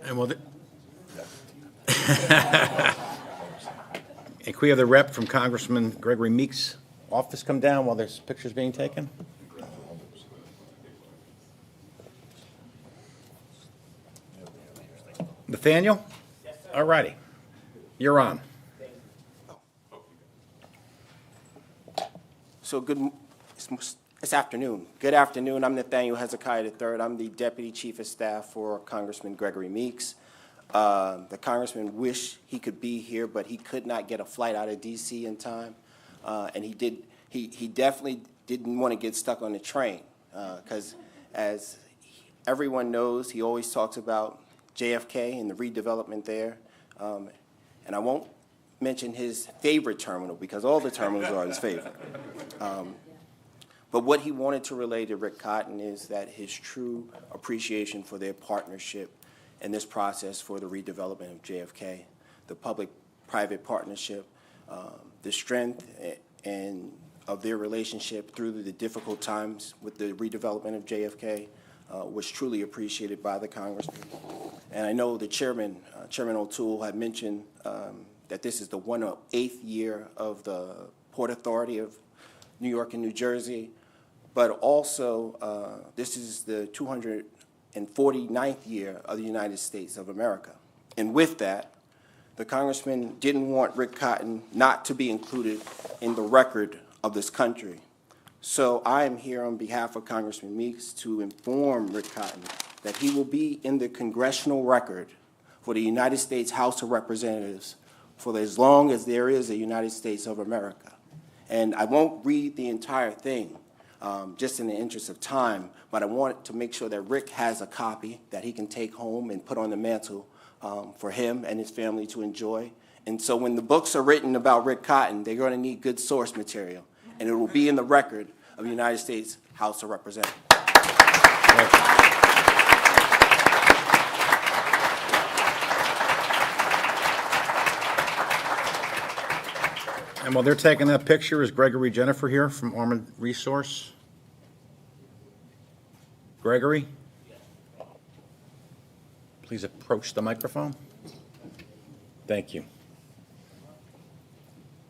And we'll and can we have the rep from Congressman Gregory Meeks' office come down while there's pictures being taken? Nathaniel? Yes, sir. All righty. You're on. So it's afternoon. Good afternoon. I'm Nathaniel Hezekiah III. I'm the Deputy Chief of Staff for Congressman Gregory Meeks. The congressman wished he could be here, but he could not get a flight out of D.C. in time. And he definitely didn't want to get stuck on the train because, as everyone knows, he always talks about JFK and the redevelopment there. And I won't mention his favorite terminal because all the terminals are his favorite. But what he wanted to relay to Rick Cotton is that his true appreciation for their partnership in this process for the redevelopment of JFK, the public-private partnership, the strength and of their relationship through the difficult times with the redevelopment of JFK was truly appreciated by the congressman. And I know the chairman, Chairman O'Toole, had mentioned that this is the 108th year of the Port Authority of New York and New Jersey, but also this is the 249th year of the United States of America. And with that, the congressman didn't want Rick Cotton not to be included in the record of this country. So I am here on behalf of Congressman Meeks to inform Rick Cotton that he will be in the congressional record for the United States House of Representatives for as long as there is a United States of America. And I won't read the entire thing, just in the interest of time, but I want to make sure that Rick has a copy that he can take home and put on the mantle for him and his family to enjoy. And so when the books are written about Rick Cotton, they're going to need good source material, and it will be in the record of the United States House of Representatives. And while they're taking that picture, is Gregory Jennifer here from Armored Resource? Gregory? Please approach the microphone. Thank you.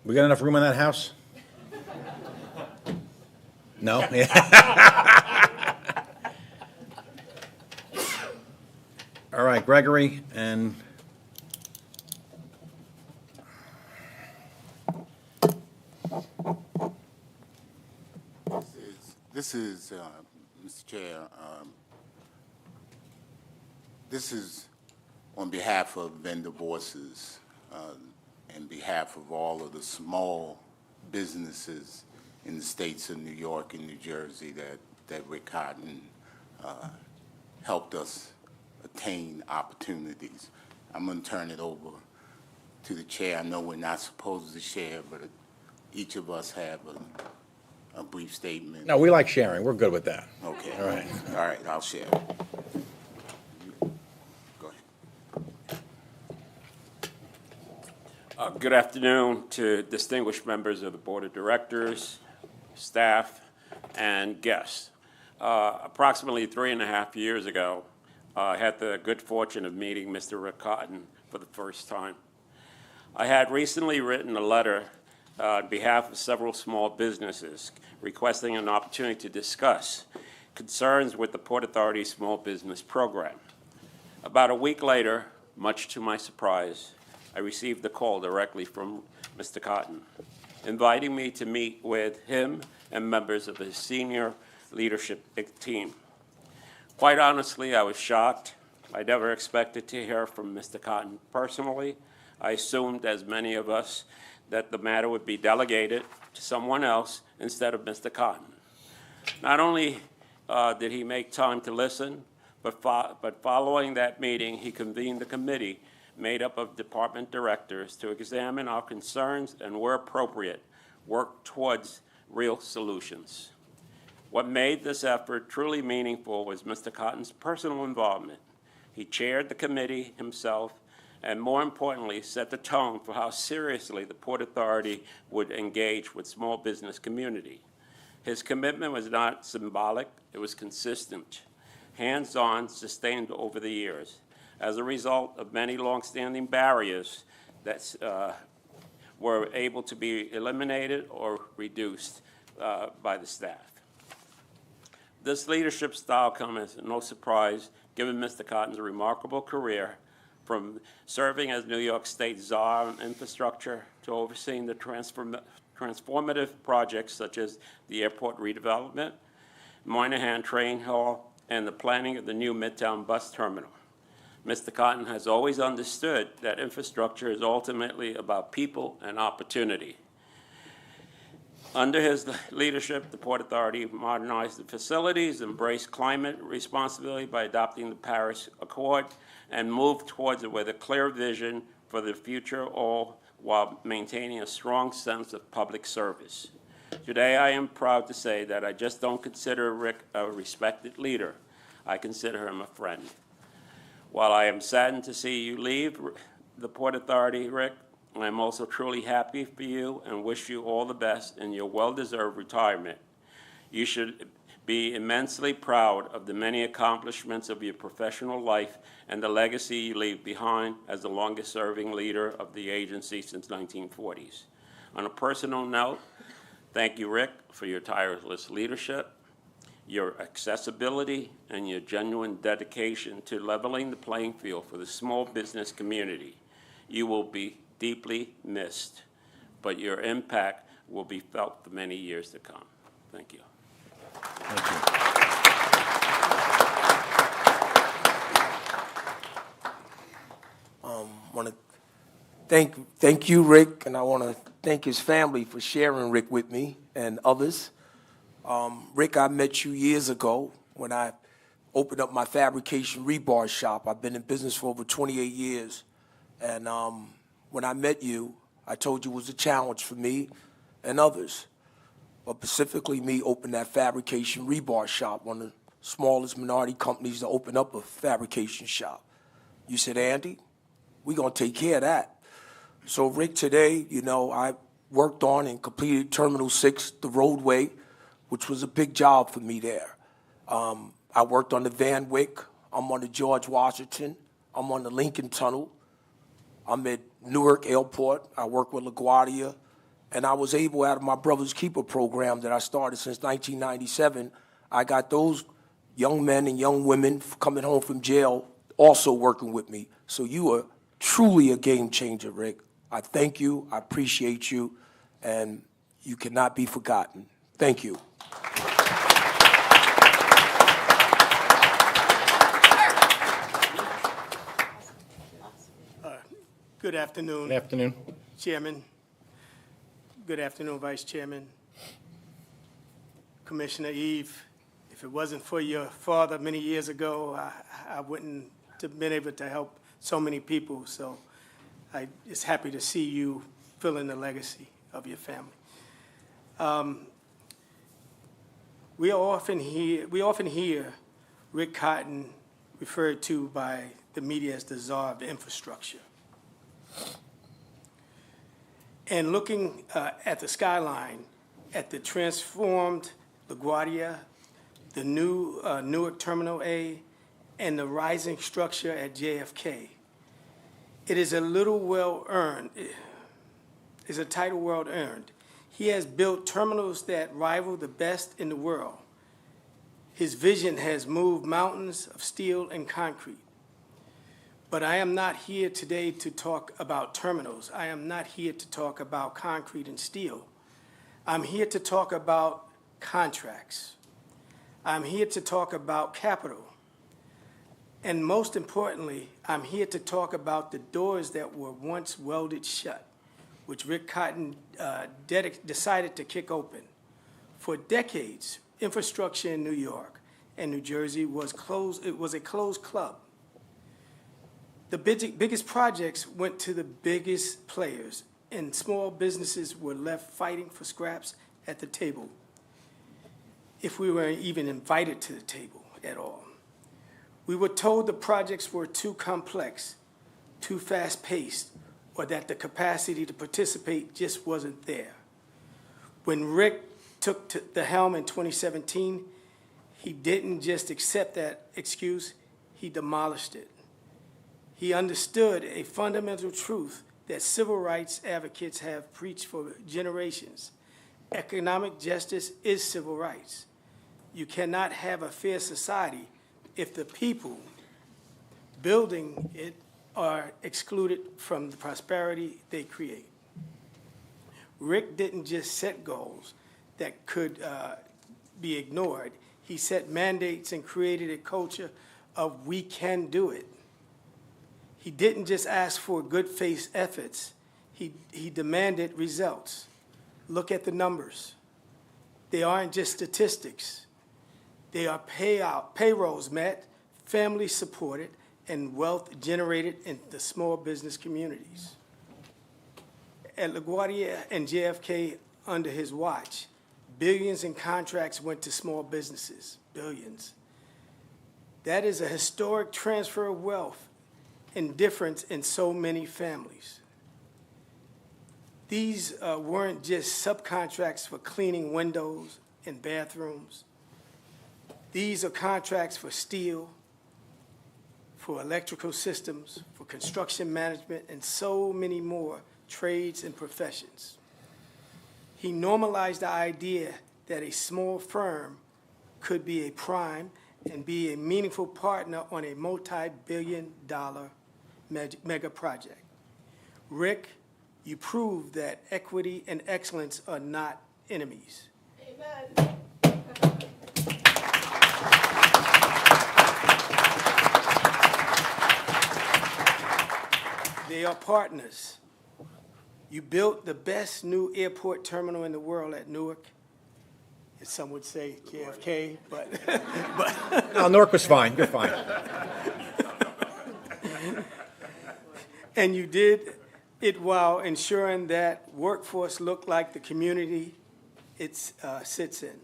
We got enough room in that house? No? All right, Gregory, and This is Mr. Chair, this is on behalf of vendor voices and behalf of all of the small businesses in the states of New York and New Jersey that Rick Cotton helped us attain opportunities. I'm going to turn it over to the chair. I know we're not supposed to share, but each of us have a brief statement. no, we like sharing. We're good with that. Okay. All right. All right, I'll share. Go ahead. Good afternoon to distinguished members of the Board of Directors, staff, and guests. Approximately 3.5 years ago, I had the good fortune of meeting Mr. Rick Cotton for the first time. I had recently written a letter on behalf of several small businesses requesting an opportunity to discuss concerns with the Port Authority Small Business Program. About a week later, much to my surprise, I received a call directly from Mr. Cotton, inviting me to meet with him and members of his senior leadership team. Quite honestly, I was shocked. I never expected to hear from Mr. Cotton personally. I assumed, as many of us, that the matter would be delegated to someone else instead of Mr. Cotton. Not only did he make time to listen, but following that meeting, he convened a committee made up of department directors to examine our concerns and, where appropriate, work towards real solutions. What made this effort truly meaningful was Mr. Cotton's personal involvement. He chaired the committee himself, and more importantly, set the tone for how seriously the Port Authority would engage with small business community. His commitment was not symbolic, it was consistent, hands-on, sustained over the years, as a result of many long-standing barriers that were able to be eliminated or reduced by the staff. This leadership style comes as no surprise, given Mr. Cotton's remarkable career, from serving as New York State Czar on infrastructure to overseeing the transformative projects such as the airport redevelopment, Moynihan Train Hall, and the planning of the new Midtown bus terminal. Mr. Cotton has always understood that infrastructure is ultimately about people and opportunity. Under his leadership, the Port Authority modernized the facilities, embraced climate responsibility by adopting the Paris Accord, and moved towards it with a clear vision for the future, all while maintaining a strong sense of public service. Today, I am proud to say that I just don't consider Rick a respected leader. I consider him a friend. While I am saddened to see you leave the Port Authority, Rick, I am also truly happy for you and wish you all the best in your well-deserved retirement. You should be immensely proud of the many accomplishments of your professional life and the legacy you leave behind as the longest-serving leader of the agency since 1940s. On a personal note, thank you, Rick, for your tireless leadership, your accessibility, and your genuine dedication to leveling the playing field for the small business community. You will be deeply missed, but your impact will be felt for many years to come. Thank you. Thank you. Want to thank you, Rick, and I want to thank his family for sharing Rick with me and others. Rick, I met you years ago when I opened up my fabrication rebar shop. I've been in business for over 28 years, and when I met you, I told you it was a challenge for me and others. but specifically me, opened that fabrication rebar shop, one of the smallest minority companies to open up a fabrication shop. You said, Andy, we're going to take care of that. So, Rick, today, you know, I worked on and completed Terminal 6, the roadway, which was a big job for me there. I worked on the Van Wyck. I'm on the George Washington. I'm on the Lincoln Tunnel. I'm at Newark Airport. I work with LaGuardia. And I was able, out of my Brother's Keeper program that I started since 1997, I got those young men and young women coming home from jail also working with me. So you are truly a game changer, Rick. I thank you, I appreciate you, and you cannot be forgotten. Thank you. Good afternoon. Good afternoon. Chairman. Good afternoon, Vice Chairman. Commissioner Eve, if it wasn't for your father many years ago, I wouldn't have been able to help so many people. So I'm just happy to see you fulfilling the legacy of your family. We often hear Rick Cotton referred to by the media as the czar of infrastructure. And looking at the skyline, at the transformed LaGuardia, the new Newark Terminal A, and the rising structure at JFK, it is a little well-earned, is a title well-earned. He has built terminals that rival the best in the world. His vision has moved mountains of steel and concrete. But I am not here today to talk about terminals. I am not here to talk about concrete and steel. I'm here to talk about contracts. I'm here to talk about capital. And most importantly, I'm here to talk about the doors that were once welded shut, which Rick Cotton decided to kick open. For decades, infrastructure in New York and New Jersey was closed. It was a closed club. The biggest projects went to the biggest players, and small businesses were left fighting for scraps at the table, if we were even invited to the table at all. We were told the projects were too complex, too fast-paced, or that the capacity to participate just wasn't there. When Rick took the helm in 2017, he didn't just accept that excuse, he demolished it. He understood a fundamental truth that civil rights advocates have preached for generations. Economic justice is civil rights. You cannot have a fair society if the people building it are excluded from the prosperity they create. Rick didn't just set goals that could be ignored. He set mandates and created a culture of we can do it. He didn't just ask for good faith efforts. He demanded results. Look at the numbers. They aren't just statistics. They are payrolls met, families supported, and wealth generated in the small business communities. At LaGuardia and JFK under his watch, billions in contracts went to small businesses, billions. That is a historic transfer of wealth and difference in so many families. These weren't just subcontracts for cleaning windows and bathrooms. These are contracts for steel, for electrical systems, for construction management, and so many more trades and professions. He normalized the idea that a small firm could be a prime and be a meaningful partner on a multi-billion-dollar mega project. Rick, you proved that equity and excellence are not enemies. Amen. They are partners. You built the best new airport terminal in the world at Newark. As some would say JFK, but No, Newark was fine. You're fine. And you did it while ensuring that workforce looked like the community it sits in.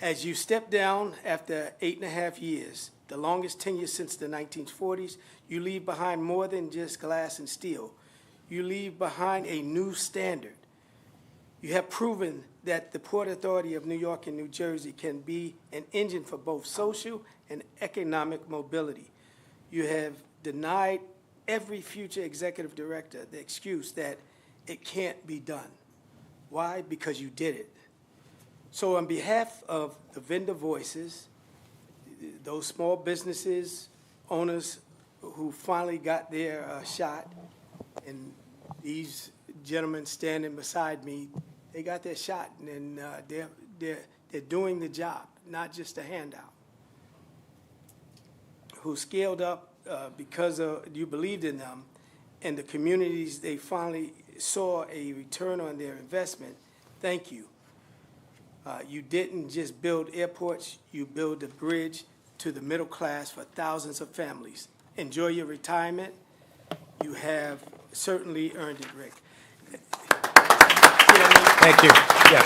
As you step down after 8.5 years, the longest tenure since the 1940s, you leave behind more than just glass and steel. You leave behind a new standard. You have proven that the Port Authority of New York and New Jersey can be an engine for both social and economic mobility. You have denied every future executive director the excuse that it can't be done. Why? Because you did it. So on behalf of the vendor voices, those small businesses, owners who finally got their shot, and these gentlemen standing beside me, they got their shot, and they're doing the job, not just a handout. Who scaled up because you believed in them, and the communities, they finally saw a return on their investment. Thank you. You didn't just build airports, you built a bridge to the middle class for thousands of families. Enjoy your retirement. You have certainly earned it, Rick. Thank you. Yeah.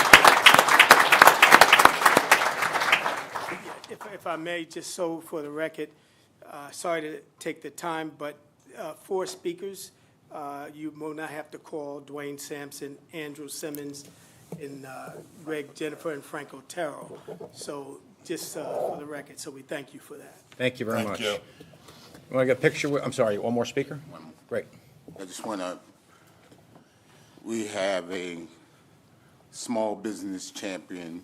If I may, just so for the record, sorry to take the time, but 4 speakers, you will not have to call Dwayne Sampson, Andrew Simmons, and Greg Jennifer and Frank Otero. So just for the record, so we thank you for that. Thank you very much. Thank Want to get a picture with, I'm sorry, one more speaker? Great. I just want to, we have a small business champion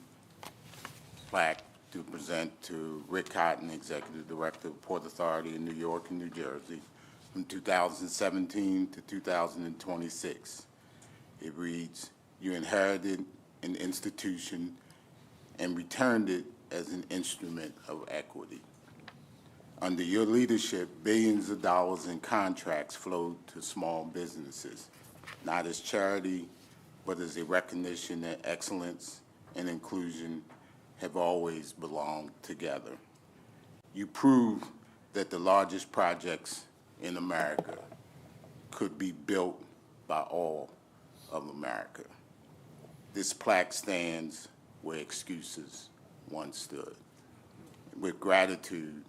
plaque to present to Rick Cotton, Executive Director of Port Authority in New York and New Jersey, from 2017 to 2026. It reads, "You inherited an institution and returned it as an instrument of equity. Under your leadership, billions of dollars in contracts flowed to small businesses, not as charity, but as a recognition that excellence and inclusion have always belonged together. You proved that the largest projects in America could be built by all of America. This plaque stands where excuses once stood. With gratitude,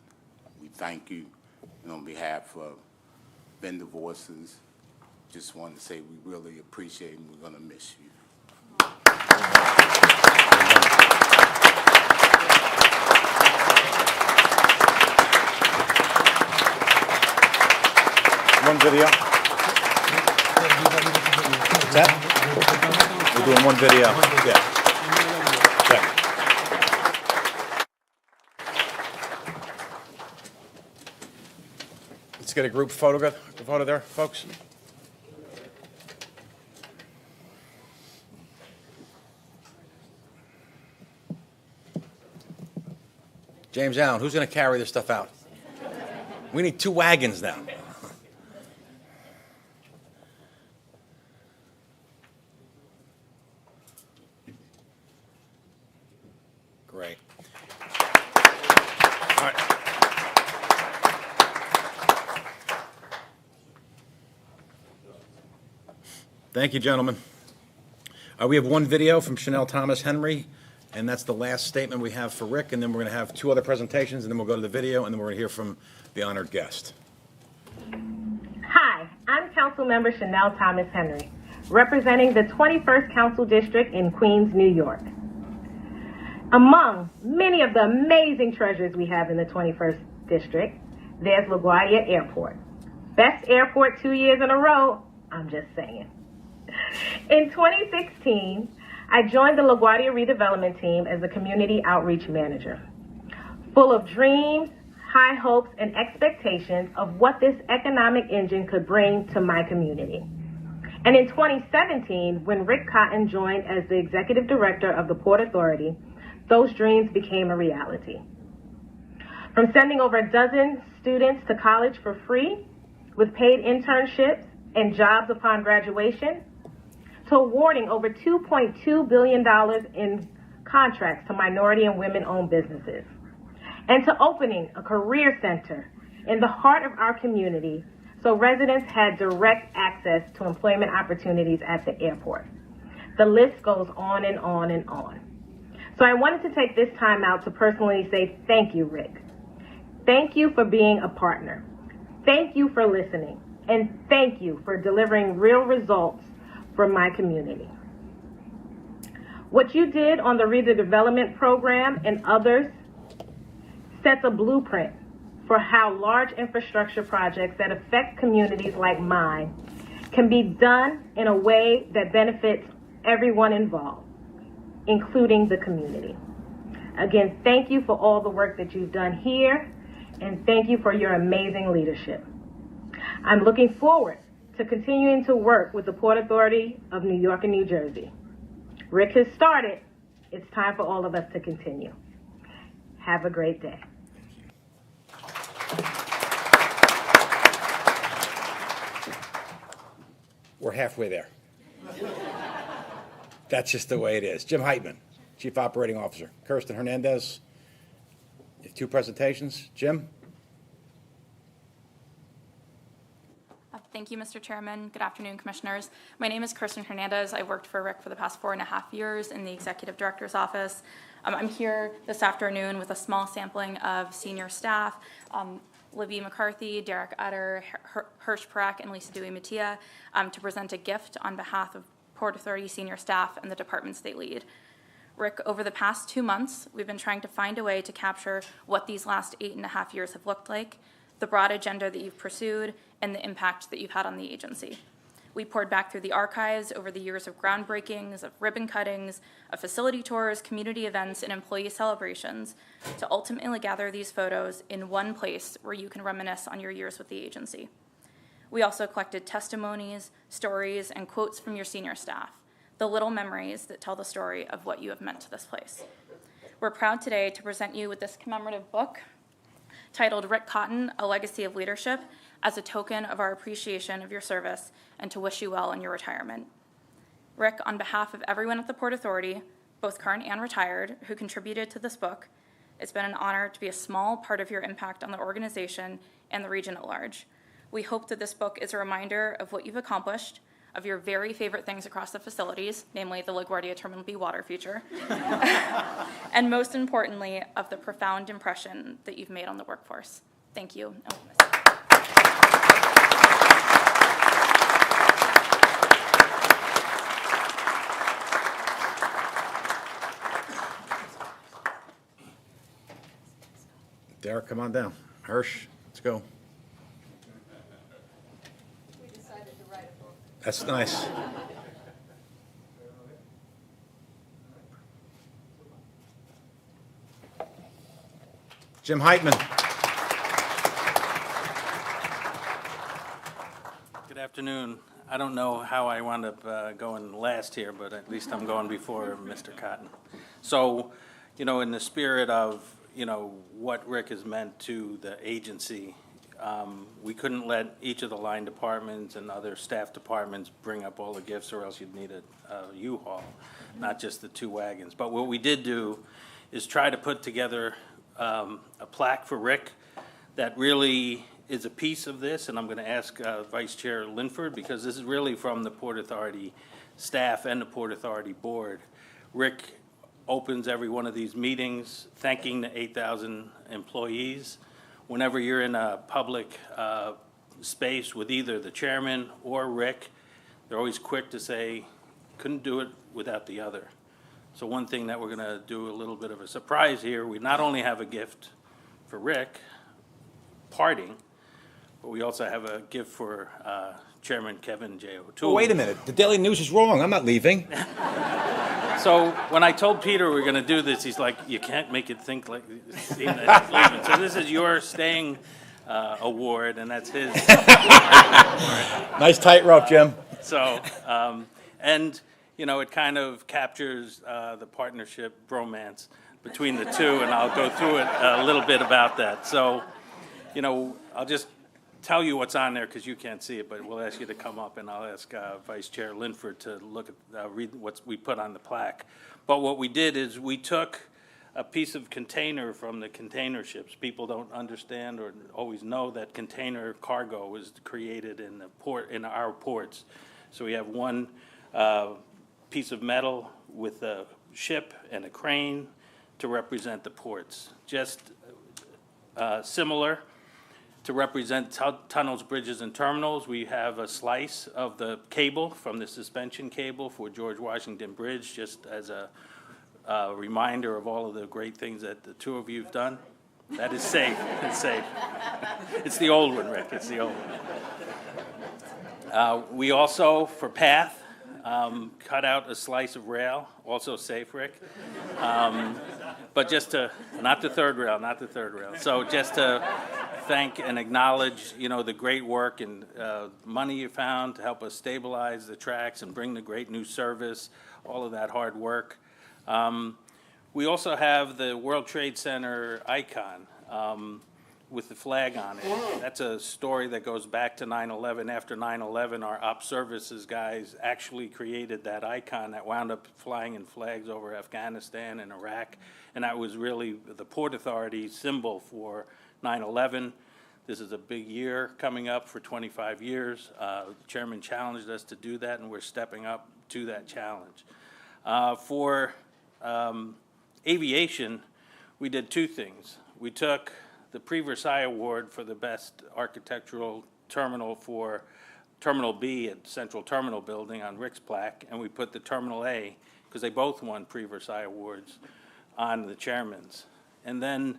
we thank you, and on behalf of Vendor Voices, just want to say we really appreciate and we're going to miss you. One video. What's that? We're doing one video. Yeah. Let's get a group photo there, folks. James Allen, who's going to carry this stuff out? We need 2 wagons now. Great. All right. Thank you, gentlemen. We have one video from Chanel Thomas Henry, and that's the last statement we have for Rick, and then we're going to have 2 other presentations, and then we'll go to the video, and then we're going to hear from the honored guest. Hi, I'm Councilmember Chanel Thomas Henry, representing the 21st Council District in Queens, New York. Among many of the amazing treasures we have in the 21st District, there's LaGuardia Airport. Best airport 2 years in a row, I'm just saying. In 2016, I joined the LaGuardia redevelopment team as the community outreach manager. Full of dreams, high hopes, and expectations of what this economic engine could bring to my community. And in 2017, when Rick Cotton joined as the executive director of the Port Authority, those dreams became a reality. From sending over a dozen students to college for free, with paid internships and jobs upon graduation, to awarding over $2.2 billion in contracts to minority and women-owned businesses, and to opening a career center in the heart of our community so residents had direct access to employment opportunities at the airport. The list goes on and on and on. So I wanted to take this time out to personally say thank you, Rick. Thank you for being a partner. Thank you for listening. And thank you for delivering real results for my community. What you did on the redevelopment program and others sets a blueprint for how large infrastructure projects that affect communities like mine can be done in a way that benefits everyone involved, including the community. Again, thank you for all the work that you've done here, and thank you for your amazing leadership. I'm looking forward to continuing to work with the Port Authority of New York and New Jersey. Rick has started. It's time for all of us to continue. Have a great day. We're halfway there. That's just the way it is. Jim Heitman, Chief Operating Officer. Kirsten Hernandez, you have 2 presentations. Jim? Thank you, Mr. Chairman. Good afternoon, Commissioners. My name is Kirsten Hernandez. I've worked for Rick for the past 4.5 years in the Executive Director's Office. I'm here this afternoon with a small sampling of senior staff, Libby McCarthy, Derek Utter, Hirsch Parak, and Lisa Dewey Mattia, to present a gift on behalf of Port Authority senior staff and the departments they lead. Rick, over the past 2 months, we've been trying to find a way to capture what these last 8.5 years have looked like, the broad agenda that you've pursued, and the impact that you've had on the agency. We poured back through the archives over the years of groundbreakings, of ribbon cuttings, of facility tours, community events, and employee celebrations to ultimately gather these photos in one place where you can reminisce on your years with the agency. We also collected testimonies, stories, and quotes from your senior staff, the little memories that tell the story of what you have meant to this place. We're proud today to present you with this commemorative book titled Rick Cotton, A Legacy of Leadership, as a token of our appreciation of your service and to wish you well in your retirement. Rick, on behalf of everyone at the Port Authority, both current and retired, who contributed to this book, it's been an honor to be a small part of your impact on the organization and the region at large. We hope that this book is a reminder of what you've accomplished, of your very favorite things across the facilities, namely the LaGuardia Terminal B water feature, and most importantly, of the profound impression that you've made on the workforce. Thank you. Derek, come on down. Hirsch, let's go. We decided to write a book. That's nice. Jim Heitman. Good afternoon. I don't know how I wound up going last here, but at least I'm going before Mr. Cotton. So, in the spirit of, what Rick has meant to the agency, we couldn't let each of the line departments and other staff departments bring up all the gifts, or else you'd need a U-Haul, not just the 2 wagons. But what we did do is try to put together a plaque for Rick that really is a piece of this, and I'm going to ask Vice Chair Linford, because this is really from the Port Authority staff and the Port Authority board. Rick opens every one of these meetings thanking the 8,000 employees. Whenever you're in a public space with either the chairman or Rick, they're always quick to say, couldn't do it without the other. So one thing that we're going to do a little bit of a surprise here, we not only have a gift for Rick, parting, but we also have a gift for Chairman Kevin J. O'Toole. Oh, wait a minute. The Daily News is wrong. I'm not leaving. So when I told Peter we were going to do this, he's like, you can't make it seem that he's leaving. So this is your staying award, and that's his. Nice tightrope, Jim. So, it kind of captures the partnership bromance between the two, and I'll go through it a little bit about that. So, I'll just tell you what's on there because you can't see it, but we'll ask you to come up, and I'll ask Vice Chair Linford to look at read what we put on the plaque. But what we did is we took a piece of container from the container ships. People don't understand or always know that container cargo was created in the port, in our ports. So we have one piece of metal with a ship and a crane to represent the ports. Just similar to represent tunnels, bridges, and terminals, we have a slice of the cable from the suspension cable for George Washington Bridge, just as a reminder of all of the great things that the two of you have done. That is safe. It's safe. It's the old one, Rick. It's the old one. We also, for PATH, cut out a slice of rail, also safe, Rick. But just to, not the third rail, not the third rail. So just to thank and acknowledge, you know, the great work and money you found to help us stabilize the tracks and bring the great new service, all of that hard work. We also have the World Trade Center icon with the flag on it. That's a story that goes back to 9/11. After 9/11, our op services guys actually created that icon that wound up flying in flags over Afghanistan and Iraq, and that was really the Port Authority symbol for 9/11. This is a big year coming up for 25 years. The chairman challenged us to do that, and we're stepping up to that challenge. For aviation, we did two things. We took the Prix Versailles Award for the best architectural terminal for Terminal B at Central Terminal Building on Rick's plaque, and we put the Terminal A, because they both won Prix Versailles Awards, on the chairman's. And then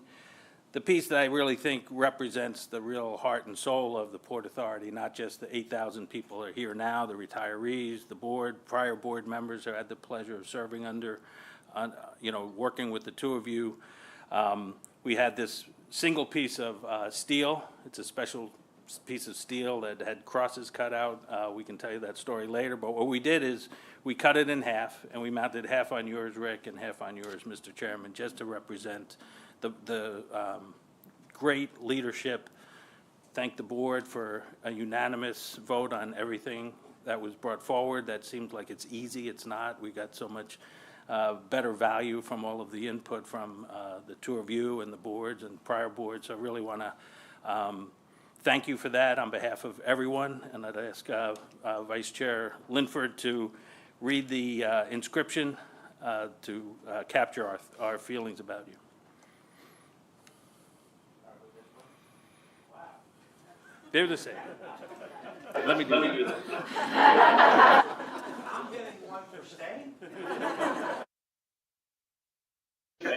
the piece that I really think represents the real heart and soul of the Port Authority, not just the 8,000 people who are here now, the retirees, the board, prior board members who had the pleasure of serving under, you know, working with the two of you. We had this single piece of steel. It's a special piece of steel that had crosses cut out. We can tell you that story later, but what we did is we cut it in half, and we mounted half on yours, Rick, and half on yours, Mr. Chairman, just to represent the great leadership. Thank the board for a unanimous vote on everything that was brought forward. That seems like it's easy. It's not. We got so much better value from all of the input from the two of you and the boards and prior boards. So I really want to thank you for that on behalf of everyone. And I'd ask Vice Chair Linford to read the inscription to capture our feelings about you. They're the same. Let me do that. I'm getting one for staying?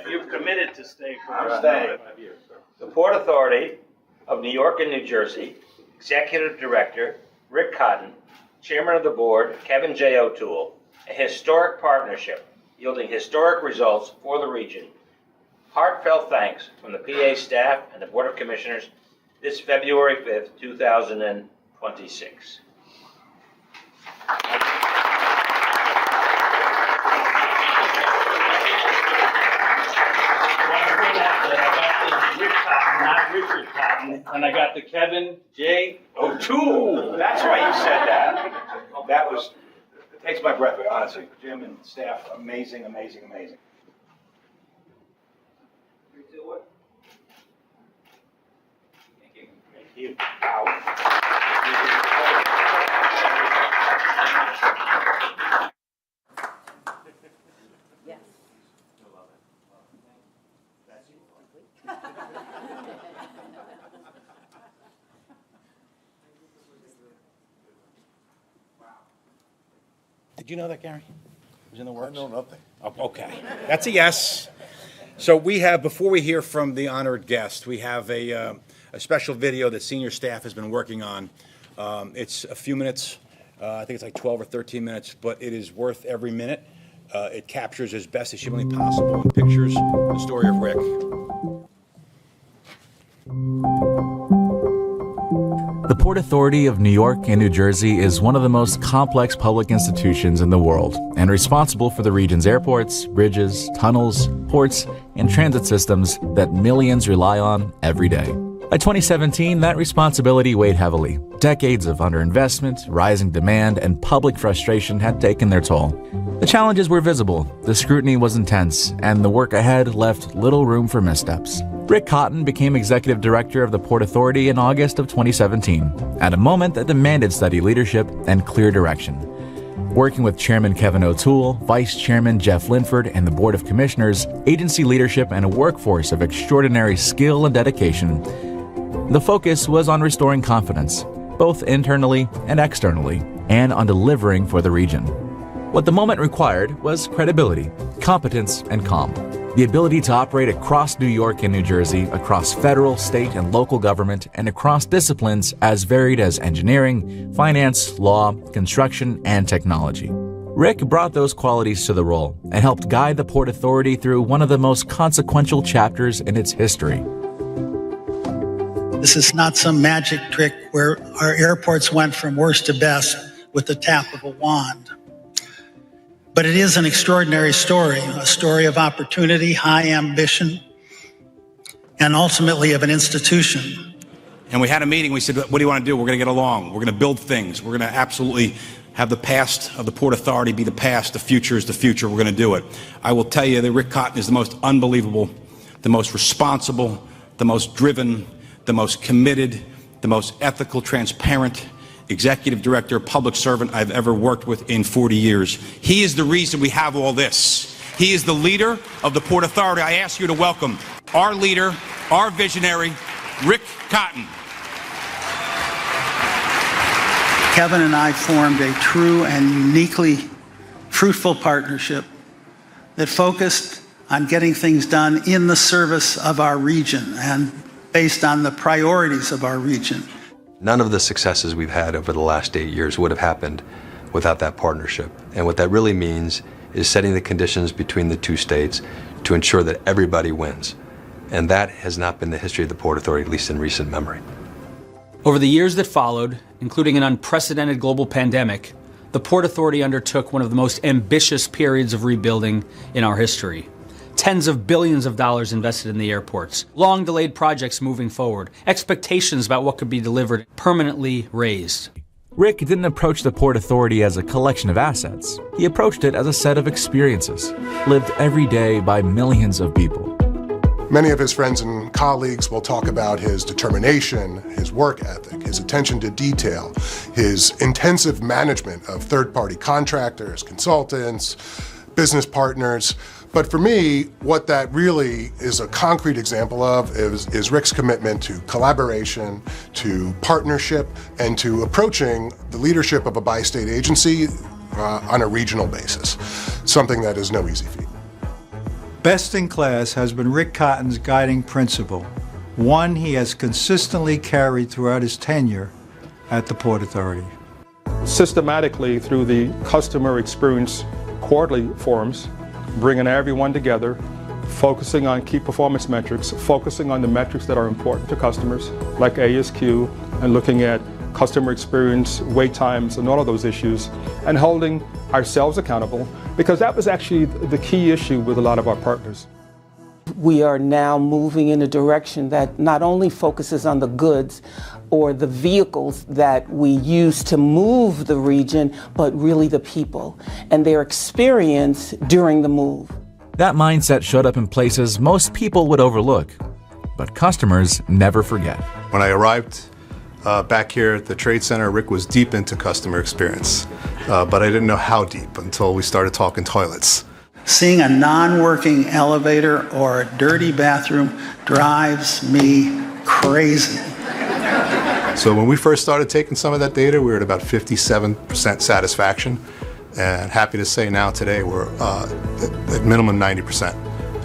You've committed to stay for I'm staying. 5 years. The Port Authority of New York and New Jersey, Executive Director Rick Cotton, Chairman of the Board Kevin J. O'Toole, a historic partnership yielding historic results for the region. Heartfelt thanks from the PA staff and the Board of Commissioners this February 5th, 2026. Not Richard Cotton, and I got the Kevin J. O'Toole. That's why you said that. That was, it takes my breath away, honestly. Jim and staff, amazing, amazing, amazing. Thank you. Yes. Did you know that, Gary? It was in the works? I know nothing. Oh, okay, that's a yes. So we have, before we hear from the honored guest, we have a special video that senior staff has been working on. It's a few minutes. I think it's like 12 or 13 minutes, but it is worth every minute. It captures as best as humanly possible and pictures the story of Rick. The Port Authority of New York and New Jersey is one of the most complex public institutions in the world and responsible for the region's airports, bridges, tunnels, ports, and transit systems that millions rely on every day. By 2017, that responsibility weighed heavily. Decades of underinvestment, rising demand, and public frustration had taken their toll. The challenges were visible, the scrutiny was intense, and the work ahead left little room for missteps. Rick Cotton became executive director of the Port Authority in August of 2017, at a moment that demanded steady leadership and clear direction. Working with Chairman Kevin O'Toole, Vice Chairman Jeff Linford, and the Board of Commissioners, agency leadership, and a workforce of extraordinary skill and dedication, the focus was on restoring confidence, both internally and externally, and on delivering for the region. What the moment required was credibility, competence, and calm. The ability to operate across New York and New Jersey, across federal, state, and local government, and across disciplines as varied as engineering, finance, law, construction, and technology. Rick brought those qualities to the role and helped guide the Port Authority through one of the most consequential chapters in its history. This is not some magic trick where our airports went from worst to best with the tap of a wand. But it is an extraordinary story, a story of opportunity, high ambition, and ultimately of an institution. And we had a meeting, we said, what do you want to do? We're going to get along. We're going to build things. We're going to absolutely have the past of the Port Authority be the past, the future is the future. We're going to do it. I will tell you that Rick Cotton is the most unbelievable, the most responsible, the most driven, the most committed, the most ethical, transparent executive director, public servant I've ever worked with in 40 years. He is the reason we have all this. He is the leader of the Port Authority. I ask you to welcome our leader, our visionary, Rick Cotton. Kevin and I formed a true and uniquely fruitful partnership that focused on getting things done in the service of our region and based on the priorities of our region. None of the successes we've had over the last 8 years would have happened without that partnership. And what that really means is setting the conditions between the two states to ensure that everybody wins. And that has not been the history of the Port Authority, at least in recent memory. Over the years that followed, including an unprecedented global pandemic, the Port Authority undertook one of the most ambitious periods of rebuilding in our history. Tens of billions of dollars invested in the airports, long delayed projects moving forward, expectations about what could be delivered permanently raised. Rick didn't approach the Port Authority as a collection of assets. He approached it as a set of experiences, lived every day by millions of people. Many of his friends and colleagues will talk about his determination, his work ethic, his attention to detail, his intensive management of third-party contractors, consultants, business partners. But for me, what that really is a concrete example of is Rick's commitment to collaboration, to partnership, and to approaching the leadership of a bi-state agency on a regional basis, something that is no easy feat. Best in class has been Rick Cotton's guiding principle, one he has consistently carried throughout his tenure at the Port Authority. Systematically through the customer experience quarterly forums, bringing everyone together, focusing on key performance metrics, focusing on the metrics that are important to customers, like ASQ, and looking at customer experience, wait times, and all of those issues, and holding ourselves accountable, because that was actually the key issue with a lot of our partners. We are now moving in a direction that not only focuses on the goods or the vehicles that we use to move the region, but really the people and their experience during the move. That mindset showed up in places most people would overlook, but customers never forget. When I arrived back here at the Trade Center, Rick was deep into customer experience, but I didn't know how deep until we started talking toilets. Seeing a non-working elevator or a dirty bathroom drives me crazy. So when we first started taking some of that data, we were at about 57% satisfaction. And happy to say now today we're at minimum 90%.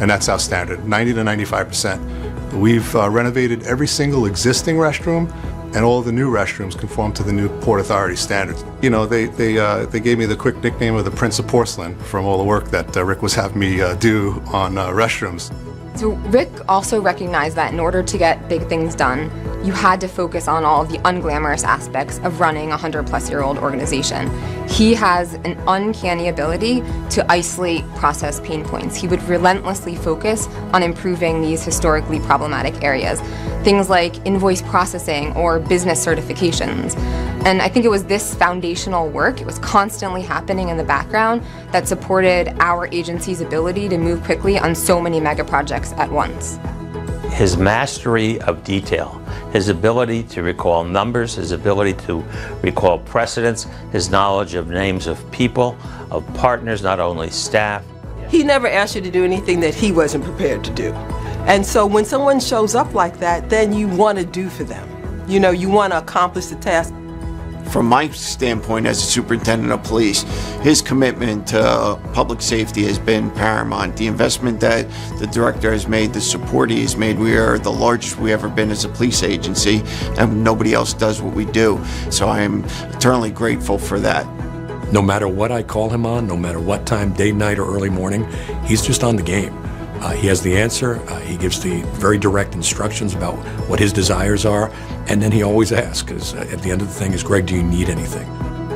And that's our standard, 90 to 95%. We've renovated every single existing restroom, and all of the new restrooms conform to the new Port Authority standards. You know, they gave me the quick nickname of the Prince of Porcelain from all the work that Rick was having me do on restrooms. So Rick also recognized that in order to get big things done, you had to focus on all of the unglamorous aspects of running a 100-plus-year-old organization. He has an uncanny ability to isolate process pain points. He would relentlessly focus on improving these historically problematic areas, things like invoice processing or business certifications. And I think it was this foundational work, it was constantly happening in the background, that supported our agency's ability to move quickly on so many mega projects at once. His mastery of detail His ability to recall numbers, his ability to recall precedents, his knowledge of names of people, of partners, not only staff. He never asked you to do anything that he wasn't prepared to do. And so when someone shows up like that, then you want to do for them. You know, you want to accomplish the task. From my standpoint as a superintendent of police, his commitment to public safety has been paramount. The investment that the director has made, the support he has made, we are the largest we've ever been as a police agency, and nobody else does what we do. So I am eternally grateful for that. No matter what I call him on, no matter what time, day, night, or early morning, he's just on the game. He has the answer, he gives the very direct instructions about what his desires are, and then he always asks, because at the end of the thing is, Greg, do you need anything?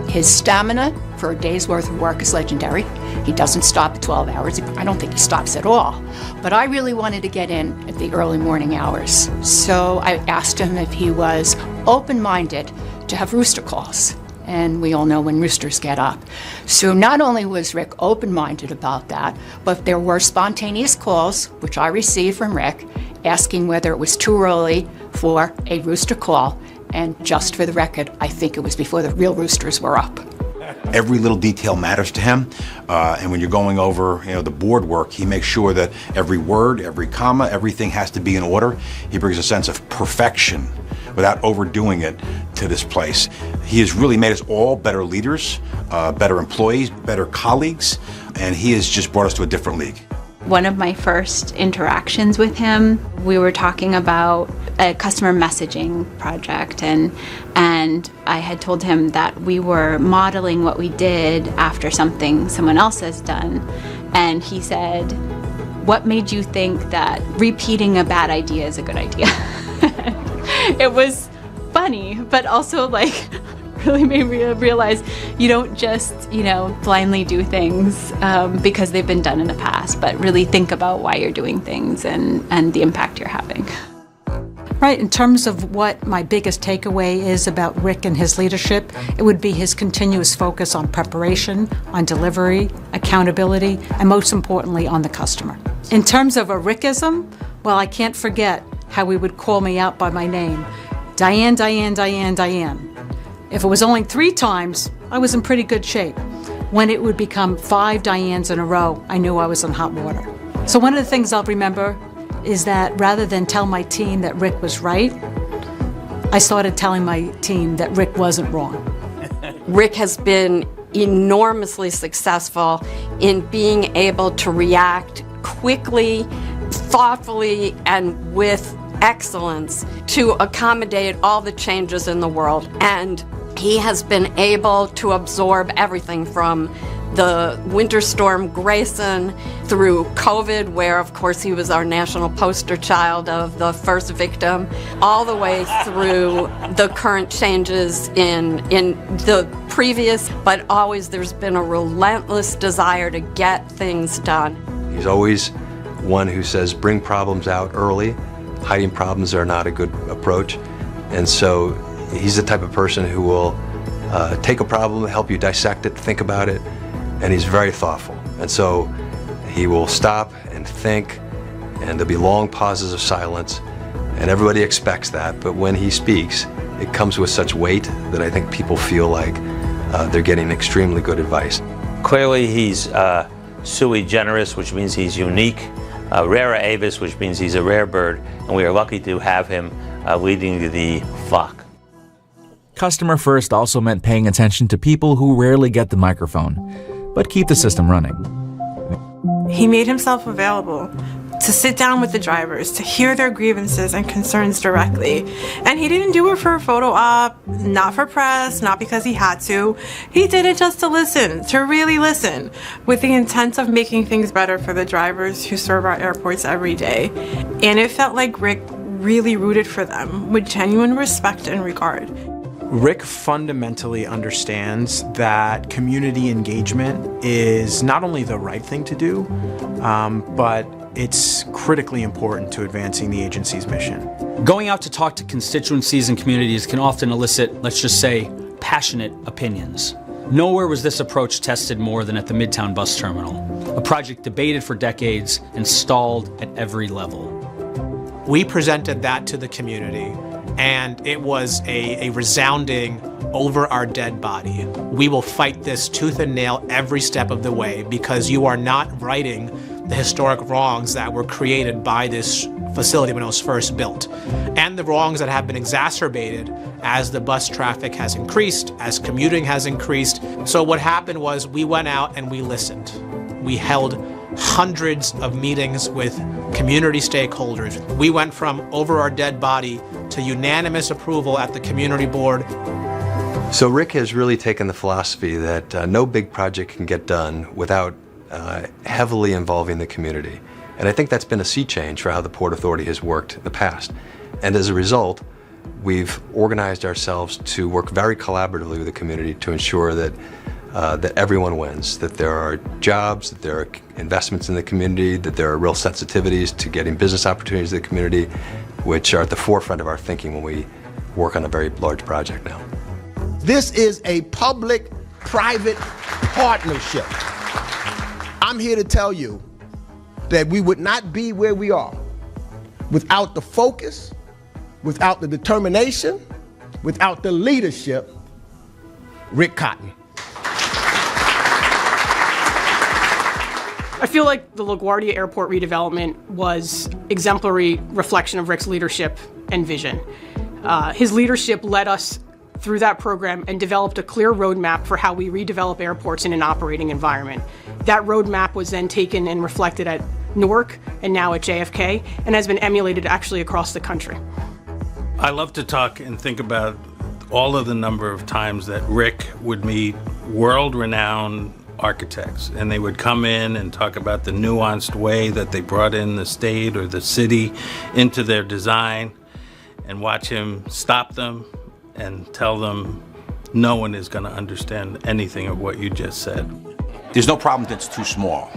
His stamina for a day's worth of work is legendary. He doesn't stop at 12 hours. I don't think he stops at all. But I really wanted to get in at the early morning hours. So I asked him if he was open-minded to have rooster calls. And we all know when roosters get up. So not only was Rick open-minded about that, but there were spontaneous calls, which I received from Rick, asking whether it was too early for a rooster call. And just for the record, I think it was before the real roosters were up. Every little detail matters to him, and when you're going over, the board work, he makes sure that every word, every comma, everything has to be in order. He brings a sense of perfection without overdoing it to this place. He has really made us all better leaders, better employees, better colleagues, and he has just brought us to a different league. One of my first interactions with him, we were talking about a customer messaging project, and I had told him that we were modeling what we did after something someone else has done, and he said, "What made you think that repeating a bad idea is a good idea?" It was funny, but also really made me realize you don't just, blindly do things because they've been done in the past, but really think about why you're doing things and the impact you're having. Right, in terms of what my biggest takeaway is about Rick and his leadership, it would be his continuous focus on preparation, on delivery, accountability, and most importantly, on the customer. In terms of a Rickism, well, I can't forget how he would call me out by my name. Diane, Diane, Diane, Diane. If it was only 3 times, I was in pretty good shape. When it would become 5 Dianes in a row, I knew I was in hot water. So one of the things I'll remember is that rather than tell my team that Rick was right, I started telling my team that Rick wasn't wrong. Rick has been enormously successful in being able to react quickly, thoughtfully, and with excellence to accommodate all the changes in the world. And he has been able to absorb everything from the Winter Storm Grayson through COVID, where of course he was our national poster child of the first victim, all the way through the current changes in the previous, but always there's been a relentless desire to get things done. He's always one who says, bring problems out early. Hiding problems are not a good approach. And so he's the type of person who will take a problem, help you dissect it, think about it, and he's very thoughtful. And so he will stop and think, and there'll be long pauses of silence, and everybody expects that, but when he speaks, it comes with such weight that I think people feel like they're getting extremely good advice. Clearly, he's sui generis, which means he's unique, rara avis, which means he's a rare bird, and we are lucky to have him leading the flock. Customer first also meant paying attention to people who rarely get the microphone, but keep the system running. He made himself available to sit down with the drivers, to hear their grievances and concerns directly. And he didn't do it for a photo op, not for press, not because he had to. He did it just to listen, to really listen, with the intent of making things better for the drivers who serve our airports every day. And it felt like Rick really rooted for them with genuine respect and regard. Rick fundamentally understands that community engagement is not only the right thing to do, but it's critically important to advancing the agency's mission. Going out to talk to constituencies and communities can often elicit, let's just say, passionate opinions. Nowhere was this approach tested more than at the Midtown Bus Terminal, a project debated for decades and stalled at every level. We presented that to the community and it was a resounding over our dead body. We will fight this tooth and nail every step of the way because you are not righting the historic wrongs that were created by this facility when it was first built, and the wrongs that have been exacerbated as the bus traffic has increased, as commuting has increased. So what happened was we went out and we listened. We held hundreds of meetings with community stakeholders. We went from over our dead body to unanimous approval at the community board. So Rick has really taken the philosophy that no big project can get done without heavily involving the community. And I think that's been a sea change for how the Port Authority has worked in the past. And as a result, we've organized ourselves to work very collaboratively with the community to ensure that that everyone wins, that there are jobs, that there are investments in the community, that there are real sensitivities to getting business opportunities in the community, which are at the forefront of our thinking when we work on a very large project now. This is a public-private partnership. I'm here to tell you that we would not be where we are without the focus, without the determination, without the leadership, Rick Cotton. I feel like the LaGuardia Airport redevelopment was exemplary reflection of Rick's leadership and vision. His leadership led us through that program and developed a clear roadmap for how we redevelop airports in an operating environment. That roadmap was then taken and reflected at Newark and now at JFK and has been emulated actually across the country. I love to talk and think about all of the number of times that Rick would meet world-renowned architects, and they would come in and talk about the nuanced way that they brought in the state or the city into their design, and watch him stop them and tell them no one is going to understand anything of what you just said. There's no problem that's too small.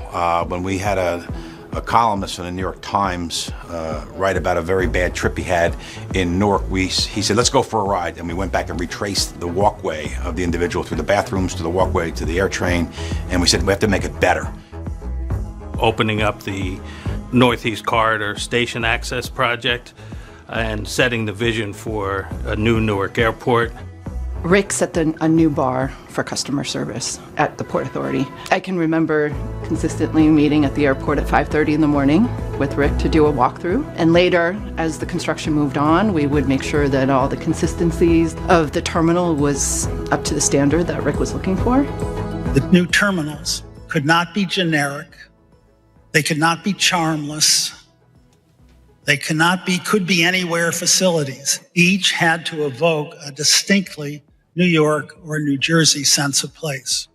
When we had a columnist from the New York Times write about a very bad trip he had in Newark, he said, let's go for a ride. And we went back and retraced the walkway of the individual through the bathrooms, to the walkway, to the air train. And we said, we have to make it better. Opening up the Northeast Corridor Station Access Project and setting the vision for a new Newark airport. Rick set a new bar for customer service at the Port Authority. I can remember consistently meeting at the airport at 5:30 in the morning with Rick to do a walkthrough. And later, as the construction moved on, we would make sure that all the consistencies of the terminal was up to the standard that Rick was looking for. The new terminals could not be generic. They could not be charmless. They could be anywhere facilities. Each had to evoke a distinctly New York or New Jersey sense of place.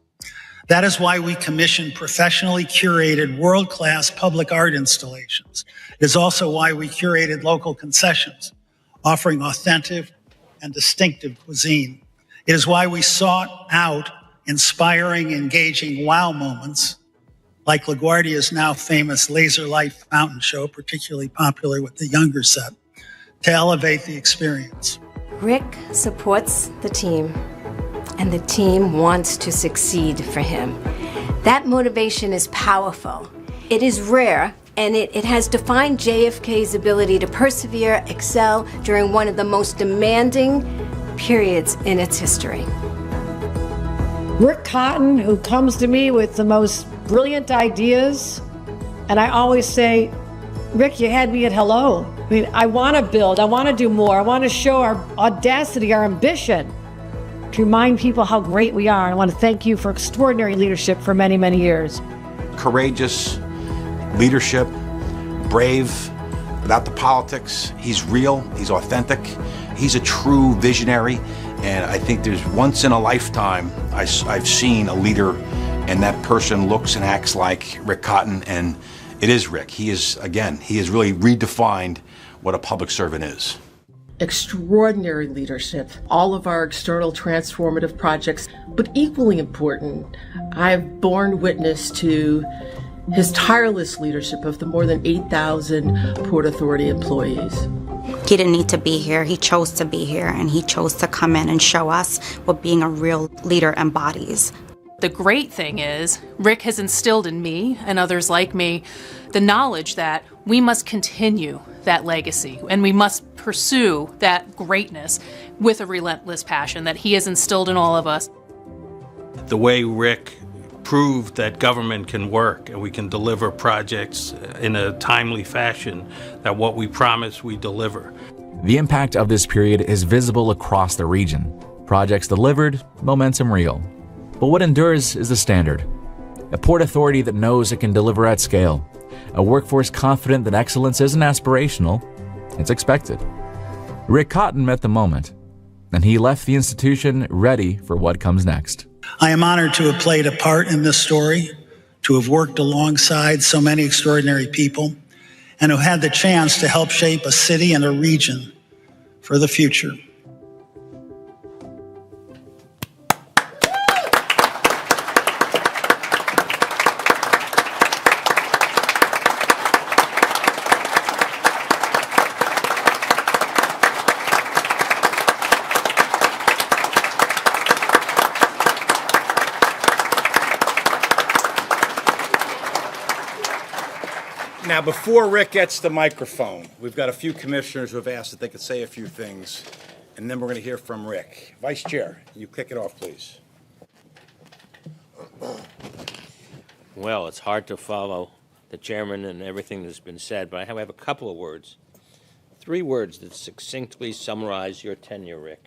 That is why we commissioned professionally curated world-class public art installations. It is also why we curated local concessions, offering authentic and distinctive cuisine. It is why we sought out inspiring, engaging wow moments like LaGuardia's now famous laser light fountain show, particularly popular with the younger set, to elevate the experience. Rick supports the team, and the team wants to succeed for him. That motivation is powerful. It is rare, and it has defined JFK's ability to persevere, excel during one of the most demanding periods in its history. Rick Cotton, who comes to me with the most brilliant ideas, and I always say, Rick, you had me at hello. I mean, I want to build, I want to do more, I want to show our audacity, our ambition, to remind people how great we are. I want to thank you for extraordinary leadership for many, many years. Courageous leadership, brave, without the politics. He's real, he's authentic, he's a true visionary, and I think there's once in a lifetime I've seen a leader and that person looks and acts like Rick Cotton, and it is Rick. He has really redefined what a public servant is. Extraordinary leadership, all of our external transformative projects, but equally important, I've borne witness to his tireless leadership of the more than 8,000 Port Authority employees. He didn't need to be here. He chose to be here, and he chose to come in and show us what being a real leader embodies. The great thing is, Rick has instilled in me and others like me the knowledge that we must continue that legacy and we must pursue that greatness with a relentless passion that he has instilled in all of us. The way Rick proved that government can work and we can deliver projects in a timely fashion, that what we promise we deliver. The impact of this period is visible across the region. Projects delivered, momentum real. But what endures is the standard. A port authority that knows it can deliver at scale. A workforce confident that excellence isn't aspirational, it's expected. Rick Cotton met the moment, and he left the institution ready for what comes next. I am honored to have played a part in this story, to have worked alongside so many extraordinary people, and who had the chance to help shape a city and a region for the future. Now, before Rick gets the microphone, we've got a few commissioners who have asked if they could say a few things, and then we're going to hear from Rick. Vice Chair, you kick it off, please. Well, it's hard to follow the chairman and everything that's been said, but I have a couple of words. 3 words that succinctly summarize your tenure, Rick.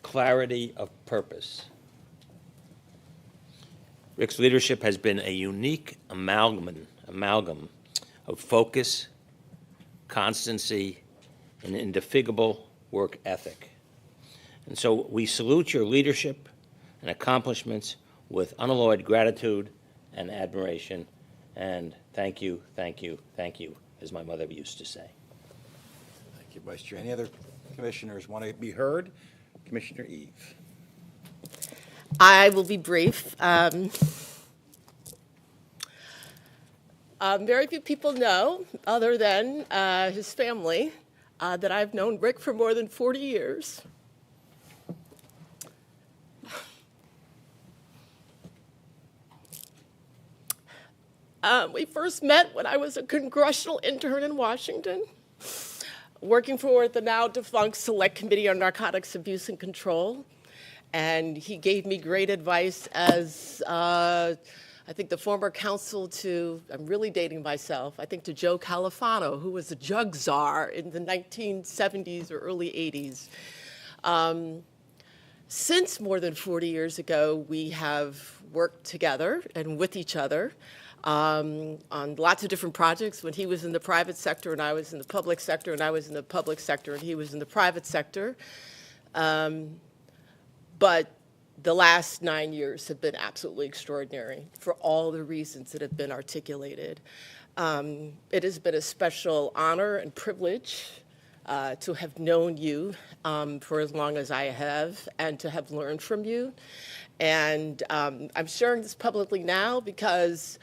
Clarity of purpose. Rick's leadership has been a unique amalgam of focus, constancy, and indefatigable work ethic. And so we salute your leadership and accomplishments with unalloyed gratitude and admiration. And thank you, thank you, thank you, as my mother used to say. Thank you, Vice Chair. Any other commissioners want to be heard? Commissioner Eve. I will be brief. Very few people know, other than his family, that I've known Rick for more than 40 years. We first met when I was a congressional intern in Washington, working for the now defunct Select Committee on Narcotics Abuse and Control. And he gave me great advice as I think the former counsel to, I'm really dating myself, I think to Joe Califano, who was a drug czar in the 1970s or early 80s. Since more than 40 years ago, we have worked together and with each other on lots of different projects when he was in the private sector and I was in the public sector, and I was in the public sector and he was in the private sector. But the last 9 years have been absolutely extraordinary for all the reasons that have been articulated. It has been a special honor and privilege to have known you for as long as I have and to have learned from you. And I'm sharing this publicly now because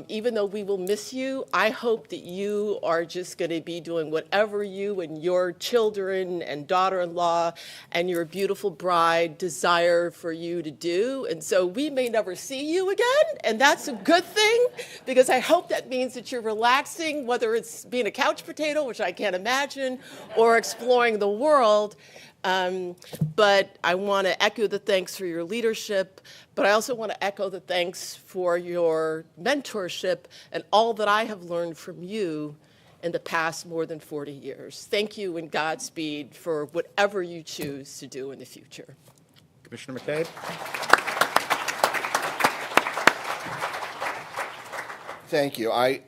even though we will miss you, I hope that you are just going to be doing whatever you and your children and daughter-in-law and your beautiful bride desire for you to do. And so we may never see you again, and that's a good thing because I hope that means that you're relaxing, whether it's being a couch potato, which I can't imagine, or exploring the world. But I want to echo the thanks for your leadership, but I also want to echo the thanks for your mentorship and all that I have learned from you in the past more than 40 years. Thank you and Godspeed for whatever you choose to do in the future. Commissioner McCabe. Thank you. I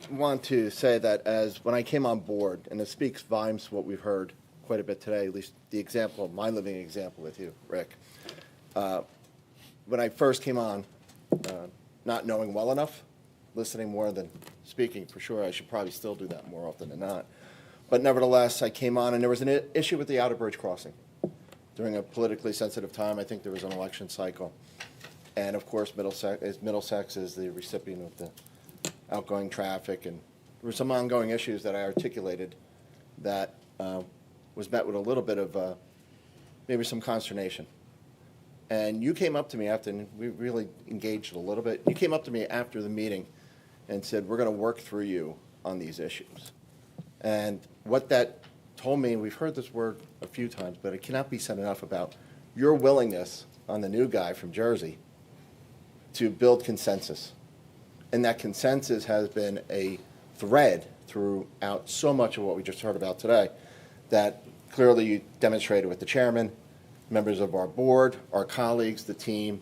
want to say that as when I came on board, and it speaks volumes to what we've heard quite a bit today, at least the example, my living example with you, Rick. When I first came on, not knowing well enough, listening more than speaking, for sure, I should probably still do that more often than not. But nevertheless, I came on and there was an issue with the Outer Bridge crossing. During a politically sensitive time, I think there was an election cycle. And of course, Middlesex is the recipient of the outgoing traffic, and there were some ongoing issues that I articulated that was met with a little bit of maybe some consternation. And you came up to me after, and we really engaged a little bit. You came up to me after the meeting and said, we're going to work through you on these issues. And what that told me, and we've heard this word a few times, but it cannot be said enough about your willingness on the new guy from Jersey to build consensus. And that consensus has been a thread throughout so much of what we just heard about today that clearly you demonstrated with the chairman, members of our board, our colleagues, the team,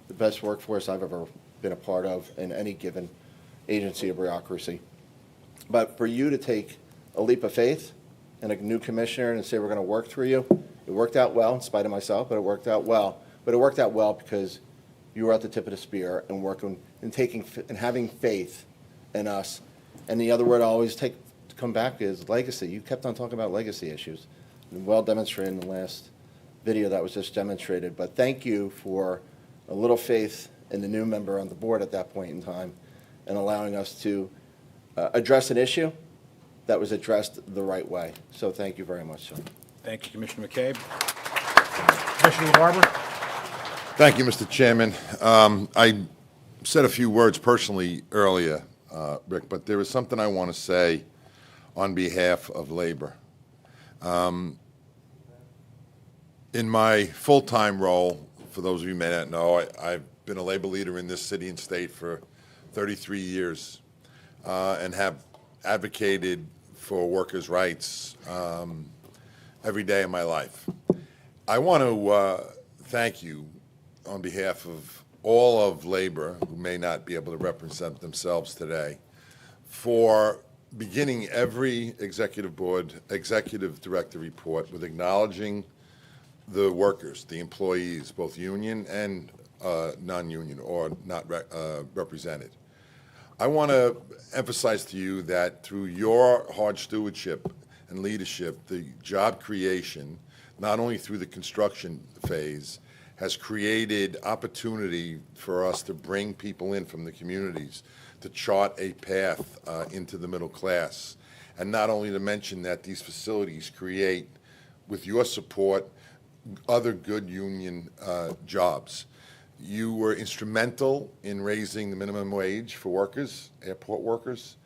the best workforce I've ever been a part of in any given agency or bureaucracy. But for you to take a leap of faith and a new commissioner and say we're going to work through you, it worked out well in spite of myself, but it worked out well. But it worked out well because you were at the tip of the spear and working and taking and having faith in us. And the other word I always take to come back is legacy. You kept on talking about legacy issues, and well demonstrated in the last video that was just demonstrated. But thank you for a little faith in the new member on the board at that point in time and allowing us to address an issue that was addressed the right way. So thank you very much, sir. Thank you, Commissioner McCabe. Commissioner Barber. Thank you, Mr. Chairman. I said a few words personally earlier, Rick, but there is something I want to say on behalf of labor. In my full-time role, for those of you who may not know, I've been a labor leader in this city and state for 33 years and have advocated for workers' rights every day of my life. I want to thank you on behalf of all of labor who may not be able to represent themselves today for beginning every executive director report with acknowledging the workers, the employees, both union and non-union or not represented. I want to emphasize to you that through your hard stewardship and leadership, the job creation, not only through the construction phase, has created opportunity for us to bring people in from the communities to chart a path into the middle class. And not only to mention that these facilities create, with your support, other good union jobs. You were instrumental in raising the minimum wage for workers, airport workers.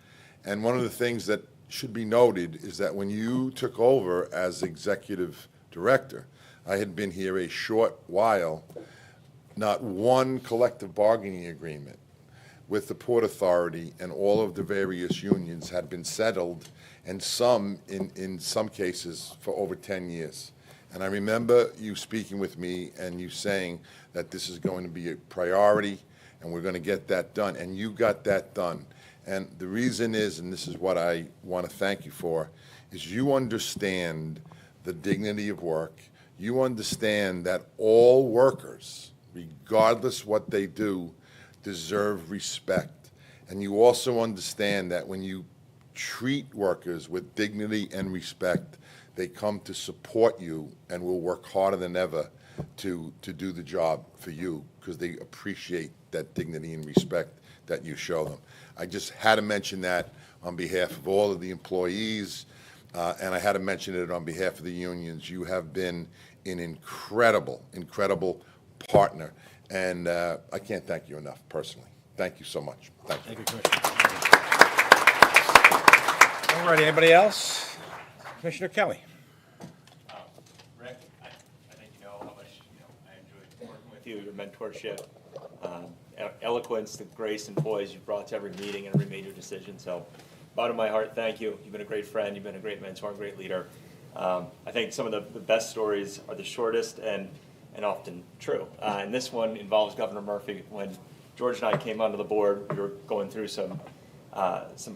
And one of the things that should be noted is that when you took over as executive director, I had been here a short while, not one collective bargaining agreement with the Port Authority and all of the various unions had been settled, and some, in some cases, for over 10 years. And I remember you speaking with me and you saying that this is going to be a priority and we're going to get that done. And you got that done. And the reason is, and this is what I want to thank you for, is you understand the dignity of work. You understand that all workers, regardless what they do, deserve respect. And you also understand that when you treat workers with dignity and respect, they come to support you and will work harder than ever to do the job for you because they appreciate that dignity and respect that you show them. I just had to mention that on behalf of all of the employees, and I had to mention it on behalf of the unions. You have been an incredible, incredible partner, and I can't thank you enough personally. Thank you so much. Thank you. Thank you, Commissioner. All right, anybody else? Commissioner Kelly. Rick, I think you know how much I enjoyed working with you, your mentorship, eloquence, the grace and poise you've brought to every meeting and every major decision. So, bottom of my heart, thank you. You've been a great friend. You've been a great mentor and great leader. I think some of the best stories are the shortest and often true. And this one involves Governor Murphy. When George and I came onto the board, we were going through some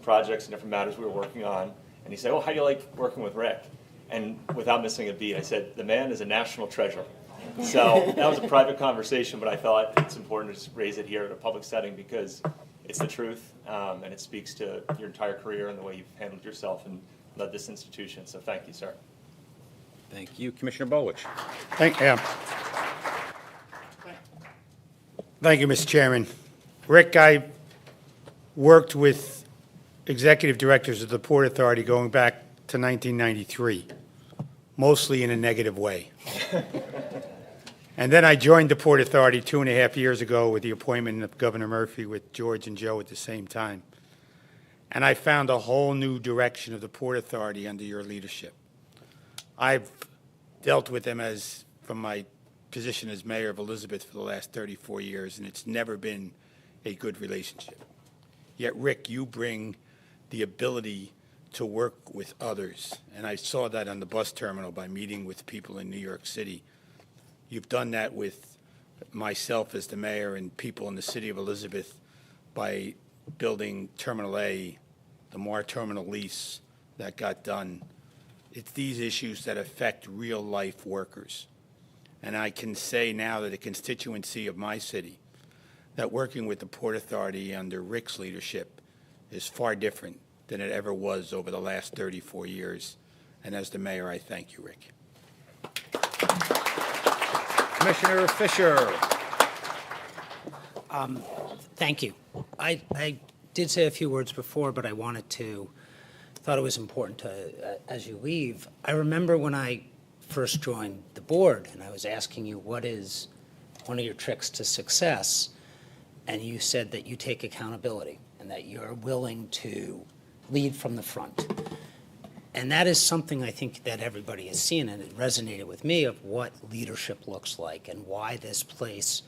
projects and different matters we were working on. And he said, "Oh, how do you like working with Rick?" And without missing a beat, I said, "The man is a national treasure." So that was a private conversation, but I thought it's important to just raise it here in a public setting because it's the truth, and it speaks to your entire career and the way you've handled yourself and led this institution. So thank you, sir. Thank you. Commissioner Bolich. Thank you, Mr. Chairman. Rick, I worked with executive directors of the Port Authority going back to 1993, mostly in a negative way. And then I joined the Port Authority 2.5 years ago with the appointment of Governor Murphy with George and Joe at the same time. And I found a whole new direction of the Port Authority under your leadership. I've dealt with them from my position as mayor of Elizabeth for the last 34 years, and it's never been a good relationship. Yet, Rick, you bring the ability to work with others, and I saw that on the bus terminal by meeting with people in New York City. You've done that with myself as the mayor and people in the city of Elizabeth by building Terminal A, the Mar Terminal lease that got done. It's these issues that affect real-life workers. And I can say now that a constituency of my city, that working with the Port Authority under Rick's leadership is far different than it ever was over the last 34 years. And as the mayor, I thank you, Rick. Commissioner Fisher. Thank you. I did say a few words before, but I thought it was important to, as you leave, I remember when I first joined the board and I was asking you what is one of your tricks to success, and you said that you take accountability and that you're willing to lead from the front. And that is something I think that everybody has seen, and it resonated with me of what leadership looks like and why this place,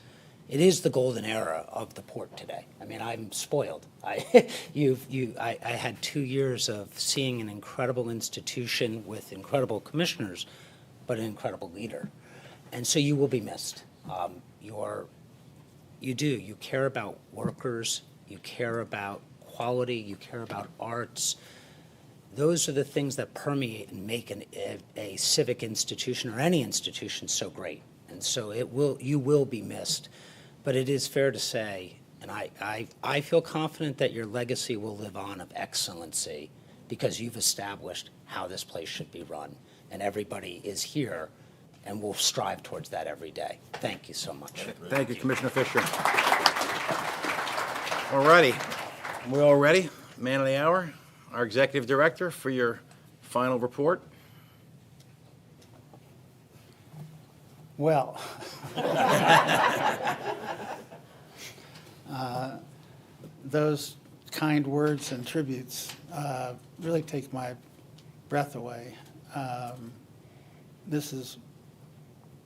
it is the golden era of the port today. I mean, I'm spoiled. I had 2 years of seeing an incredible institution with incredible commissioners, but an incredible leader. And so you will be missed. You care about workers, you care about quality, you care about arts. Those are the things that permeate and make a civic institution or any institution so great. And so you will be missed. But it is fair to say, and I feel confident that your legacy will live on of excellency because you've established how this place should be run. And everybody is here and will strive towards that every day. Thank you so much. Thank you, Commissioner Fisher. All righty. We all ready? Man of the hour, our executive director, for your final report. Well, those kind words and tributes really take my breath away. This has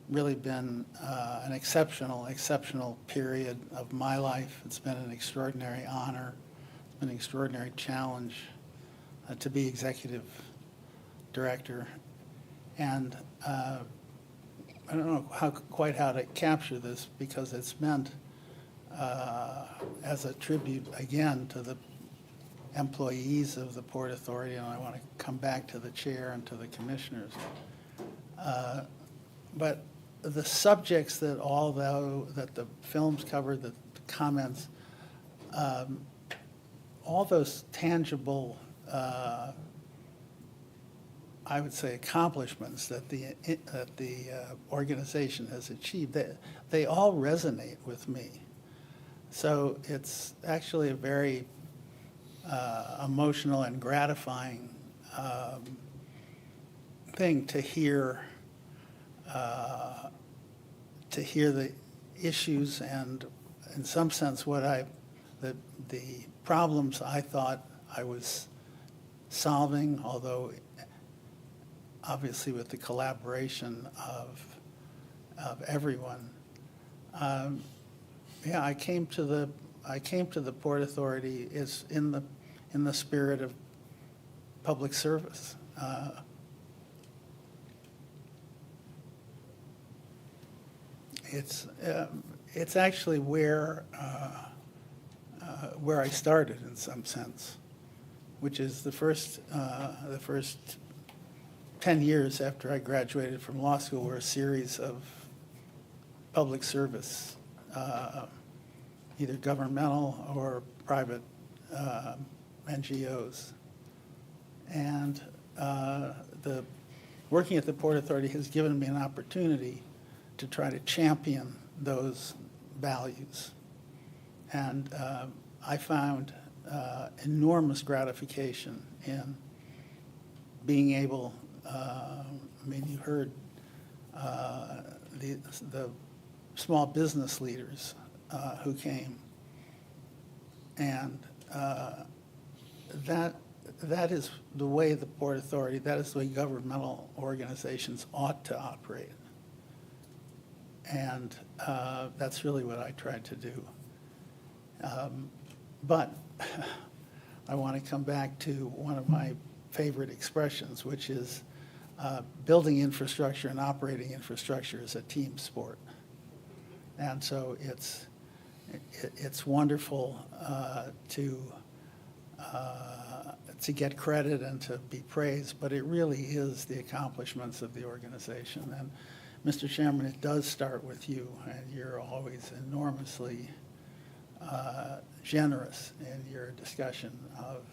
really been an exceptional period of my life. It's been an extraordinary honor, an extraordinary challenge to be executive director. And I don't know quite how to capture this because it's meant as a tribute again to the employees of the Port Authority, and I want to come back to the chair and to the commissioners. But the subjects that that the films covered, the comments, all those tangible, I would say, accomplishments that the organization has achieved, they all resonate with me. So it's actually a very emotional and gratifying thing to hear the issues and, in some sense, the problems I thought I was solving, although obviously with the collaboration of everyone. Yeah, I came to the Port Authority is in the spirit of public service. It's actually where I started in some sense, which is the first 10 years after I graduated from law school were a series of public service, either governmental or private NGOs. And working at the Port Authority has given me an opportunity to try to champion those values. And I found enormous gratification in being able, I mean, you heard the small business leaders who came. And that is the way the Port Authority, that is the way governmental organizations ought to operate. And that's really what I tried to do. But I want to come back to one of my favorite expressions, which is building infrastructure and operating infrastructure is a team sport. And so it's wonderful to get credit and to be praised, but it really is the accomplishments of the organization. And Mr. Chairman, it does start with you, and you're always enormously generous in your discussion of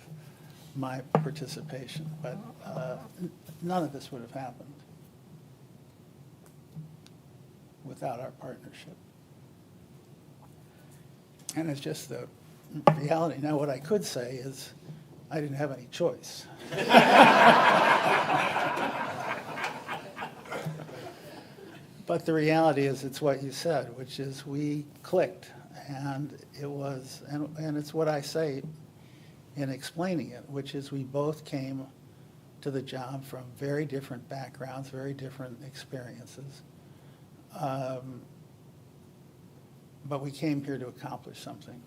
my participation, but none of this would have happened without our partnership. And it's just the reality. Now, what I could say is I didn't have any choice. But the reality is it's what you said, which is we clicked, and it was, and it's what I say in explaining it, which is we both came to the job from very different backgrounds, very different experiences. But we came here to accomplish something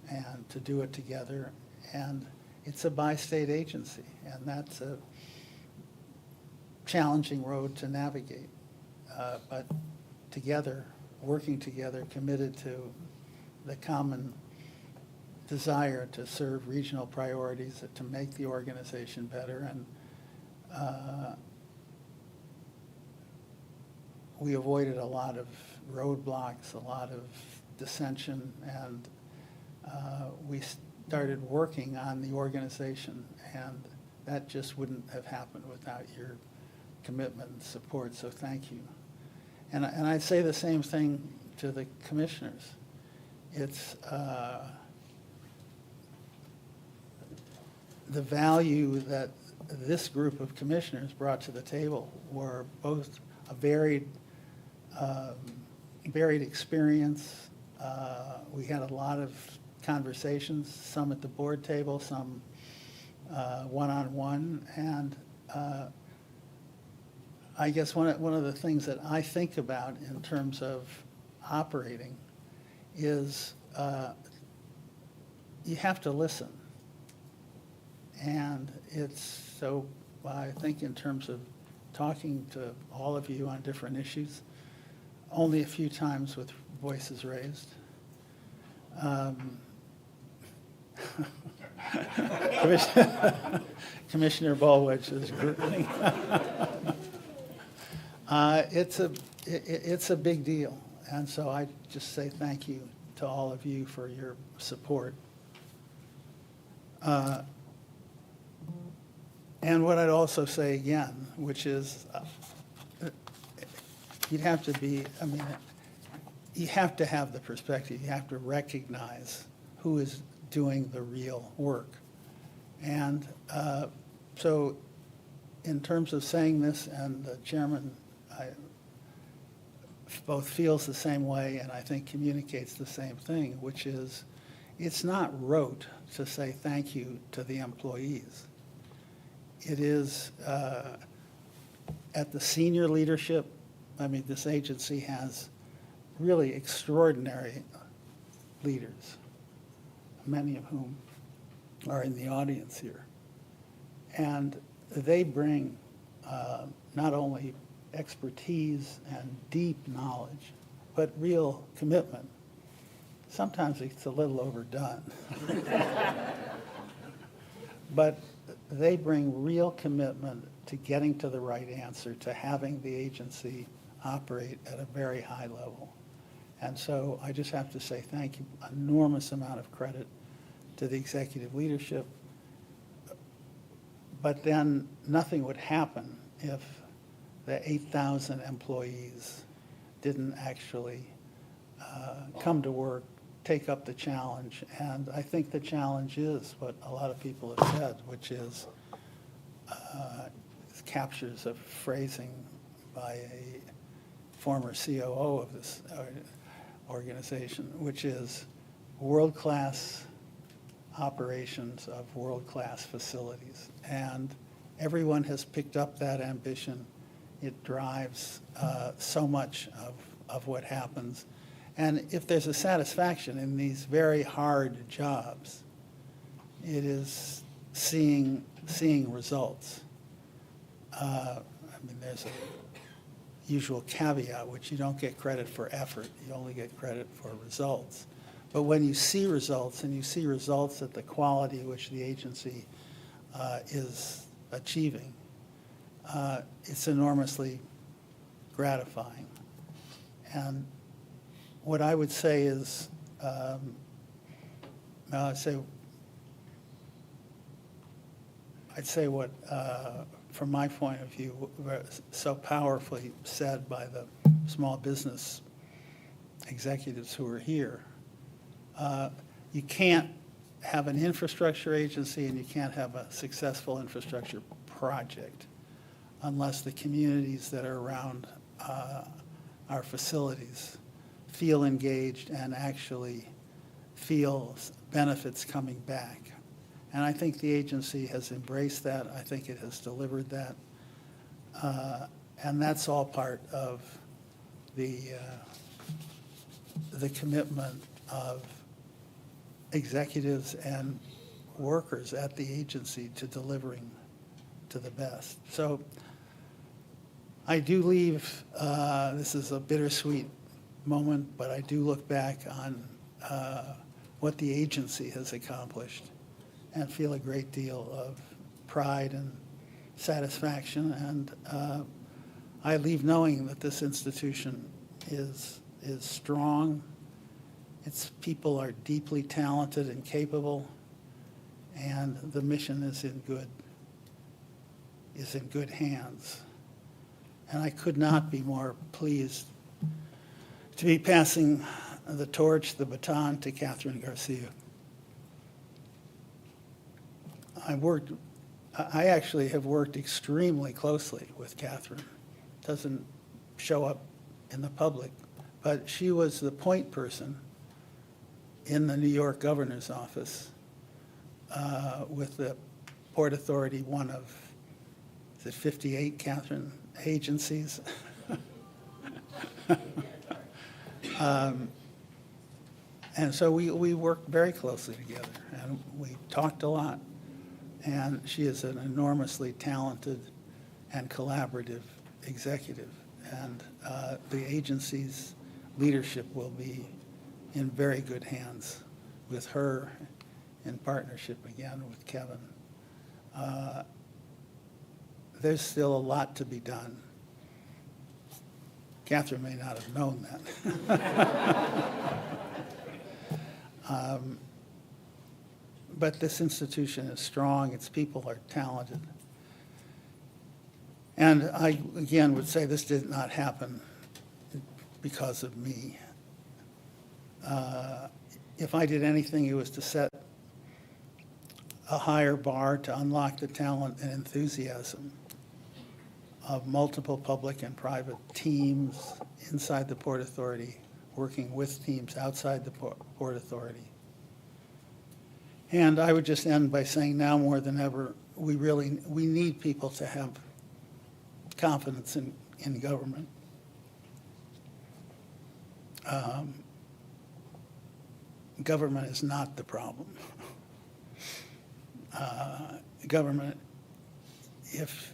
and to do it together. And it's a bi-state agency, and that's a challenging road to navigate. But together, working together, committed to the common desire to serve regional priorities, to make the organization better. And we avoided a lot of roadblocks, a lot of dissension, and we started working on the organization, and that just wouldn't have happened without your commitment and support, so thank you. And I'd say the same thing to the commissioners. It's the value that this group of commissioners brought to the table were both a varied experience. We had a lot of conversations, some at the board table, some one-on-one, and I guess one of the things that I think about in terms of operating is you have to listen. And it's so, I think in terms of talking to all of you on different issues, only a few times with voices raised. Commissioner Baldwin is gurgling. It's a big deal, and so I just say thank you to all of you for your support. And what I'd also say again, which is you'd have to be, I mean, you have to have the perspective. You have to recognize who is doing the real work. And so in terms of saying this, and the chairman both feels the same way and I think communicates the same thing, which is it's not rote to say thank you to the employees. It is at the senior leadership. I mean, this agency has really extraordinary leaders, many of whom are in the audience here. And they bring not only expertise and deep knowledge, but real commitment. Sometimes it's a little overdone. But they bring real commitment to getting to the right answer, to having the agency operate at a very high level. And so I just have to say thank you, enormous amount of credit to the executive leadership. But then nothing would happen if the 8,000 employees didn't actually come to work, take up the challenge. And I think the challenge is what a lot of people have said, which is captures of phrasing by former COO of this organization, which is world-class operations of world-class facilities. And everyone has picked up that ambition. It drives so much of what happens. And if there's a satisfaction in these very hard jobs, it is seeing results. I mean, there's a usual caveat, which you don't get credit for effort, you only get credit for results. But when you see results, and you see results at the quality which the agency is achieving, it's enormously gratifying. And what I would say is, I'd say what, from my point of view, so powerfully said by the small business executives who are here. You can't have an infrastructure agency and you can't have a successful infrastructure project unless the communities that are around our facilities feel engaged and actually feel benefits coming back. And I think the agency has embraced that. I think it has delivered that. And that's all part of the commitment of executives and workers at the agency to delivering to the best. So I do leave, this is a bittersweet moment, but I do look back on what the agency has accomplished and feel a great deal of pride and satisfaction. And I leave knowing that this institution is strong. Its people are deeply talented and capable, and the mission is in good hands. And I could not be more pleased to be passing the torch, the baton, to Catherine Garcia. I actually have worked extremely closely with Catherine. Doesn't show up in the public, but she was the point person in the New York governor's office with the Port Authority, one of, is it 58, Catherine, agencies? And so we worked very closely together, and we talked a lot. And she is an enormously talented and collaborative executive. And the agency's leadership will be in very good hands with her, in partnership again with Kevin. There's still a lot to be done. Catherine may not have known that. But this institution is strong, its people are talented. And I, again, would say this did not happen because of me. If I did anything, it was to set a higher bar to unlock the talent and enthusiasm of multiple public and private teams inside the Port Authority, working with teams outside the Port Authority. And I would just end by saying now more than ever, we need people to have confidence in government. Government is not the problem. Government, if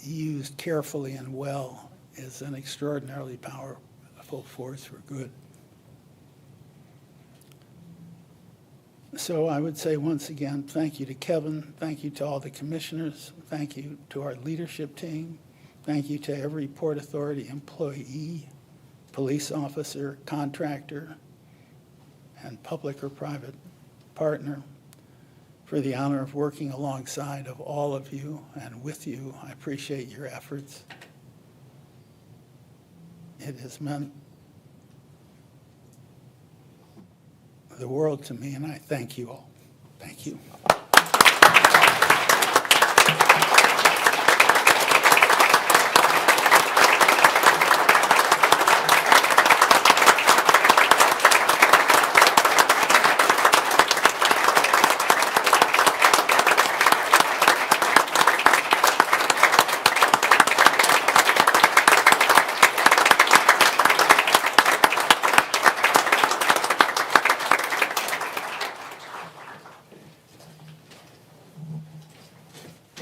used carefully and well, is an extraordinarily powerful force for good. So I would say once again, thank you to Kevin, thank you to all the commissioners, thank you to our leadership team, thank you to every Port Authority employee, police officer, contractor, and public or private partner for the honor of working alongside of all of you and with you. I appreciate your efforts. It has meant the world to me, and I thank you all. Thank you.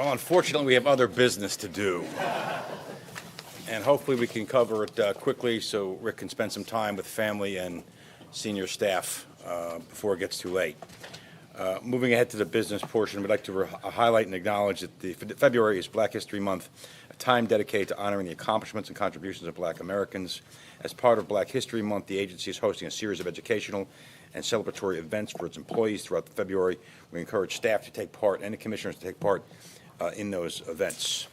Well, unfortunately, we have other business to do. And hopefully we can cover it quickly so Rick can spend some time with family and senior staff before it gets too late. Moving ahead to the business portion, we'd like to highlight and acknowledge that February is Black History Month, a time dedicated to honoring the accomplishments and contributions of Black Americans. As part of Black History Month, the agency is hosting a series of educational and celebratory events for its employees throughout February. We encourage staff to take part and the commissioners to take part in those events.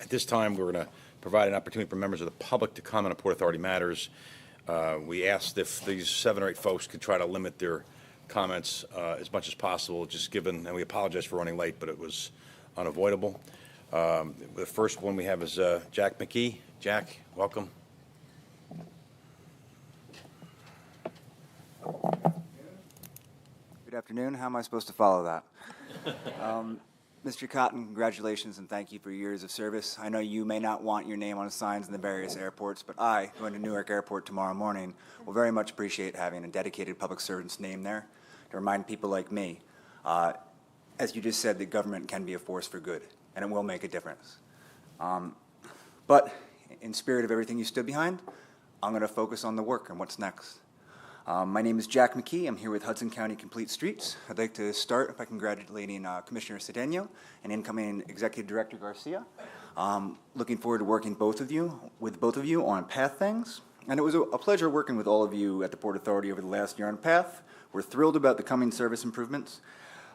At this time, we're going to provide an opportunity for members of the public to comment on Port Authority matters. We asked if these 7 or 8 folks could try to limit their comments as much as possible, just given, and we apologize for running late, but it was unavoidable. The first one we have is Jack McKee. Jack, welcome. Good afternoon. How am I supposed to follow that? Mr. Cotton, congratulations and thank you for years of service. I know you may not want your name on signs in the various airports, but I, going to Newark Airport tomorrow morning, will very much appreciate having a dedicated public servant's name there to remind people like me, as you just said, that government can be a force for good, and it will make a difference. But in spirit of everything you stood behind, I'm going to focus on the work and what's next. My name is Jack McKee. I'm here with Hudson County Complete Streets. I'd like to start by congratulating Commissioner Cedeno and incoming Executive Director Garcia. Looking forward to working with both of you on PATH things. And it was a pleasure working with all of you at the Port Authority over the last year on PATH. We're thrilled about the coming service improvements.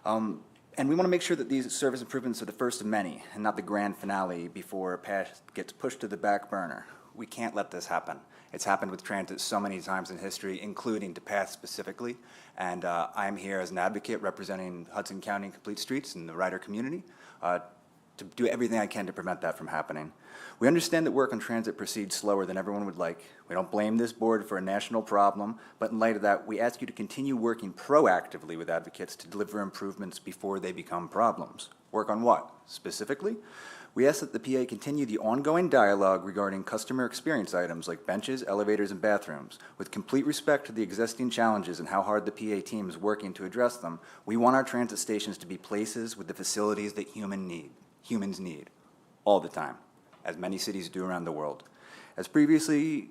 And we want to make sure that these service improvements are the first of many and not the grand finale before PATH gets pushed to the back burner. We can't let this happen. It's happened with transit so many times in history, including to PATH specifically, and I'm here as an advocate representing Hudson County Complete Streets and the rider community to do everything I can to prevent that from happening. We understand that work on transit proceeds slower than everyone would like. We don't blame this board for a national problem, but in light of that, we ask you to continue working proactively with advocates to deliver improvements before they become problems. Work on what? Specifically, we ask that the PA continue the ongoing dialogue regarding customer experience items like benches, elevators, and bathrooms. With complete respect to the existing challenges and how hard the PA team is working to address them, we want our transit stations to be places with the facilities that humans need, all the time, as many cities do around the world. As previously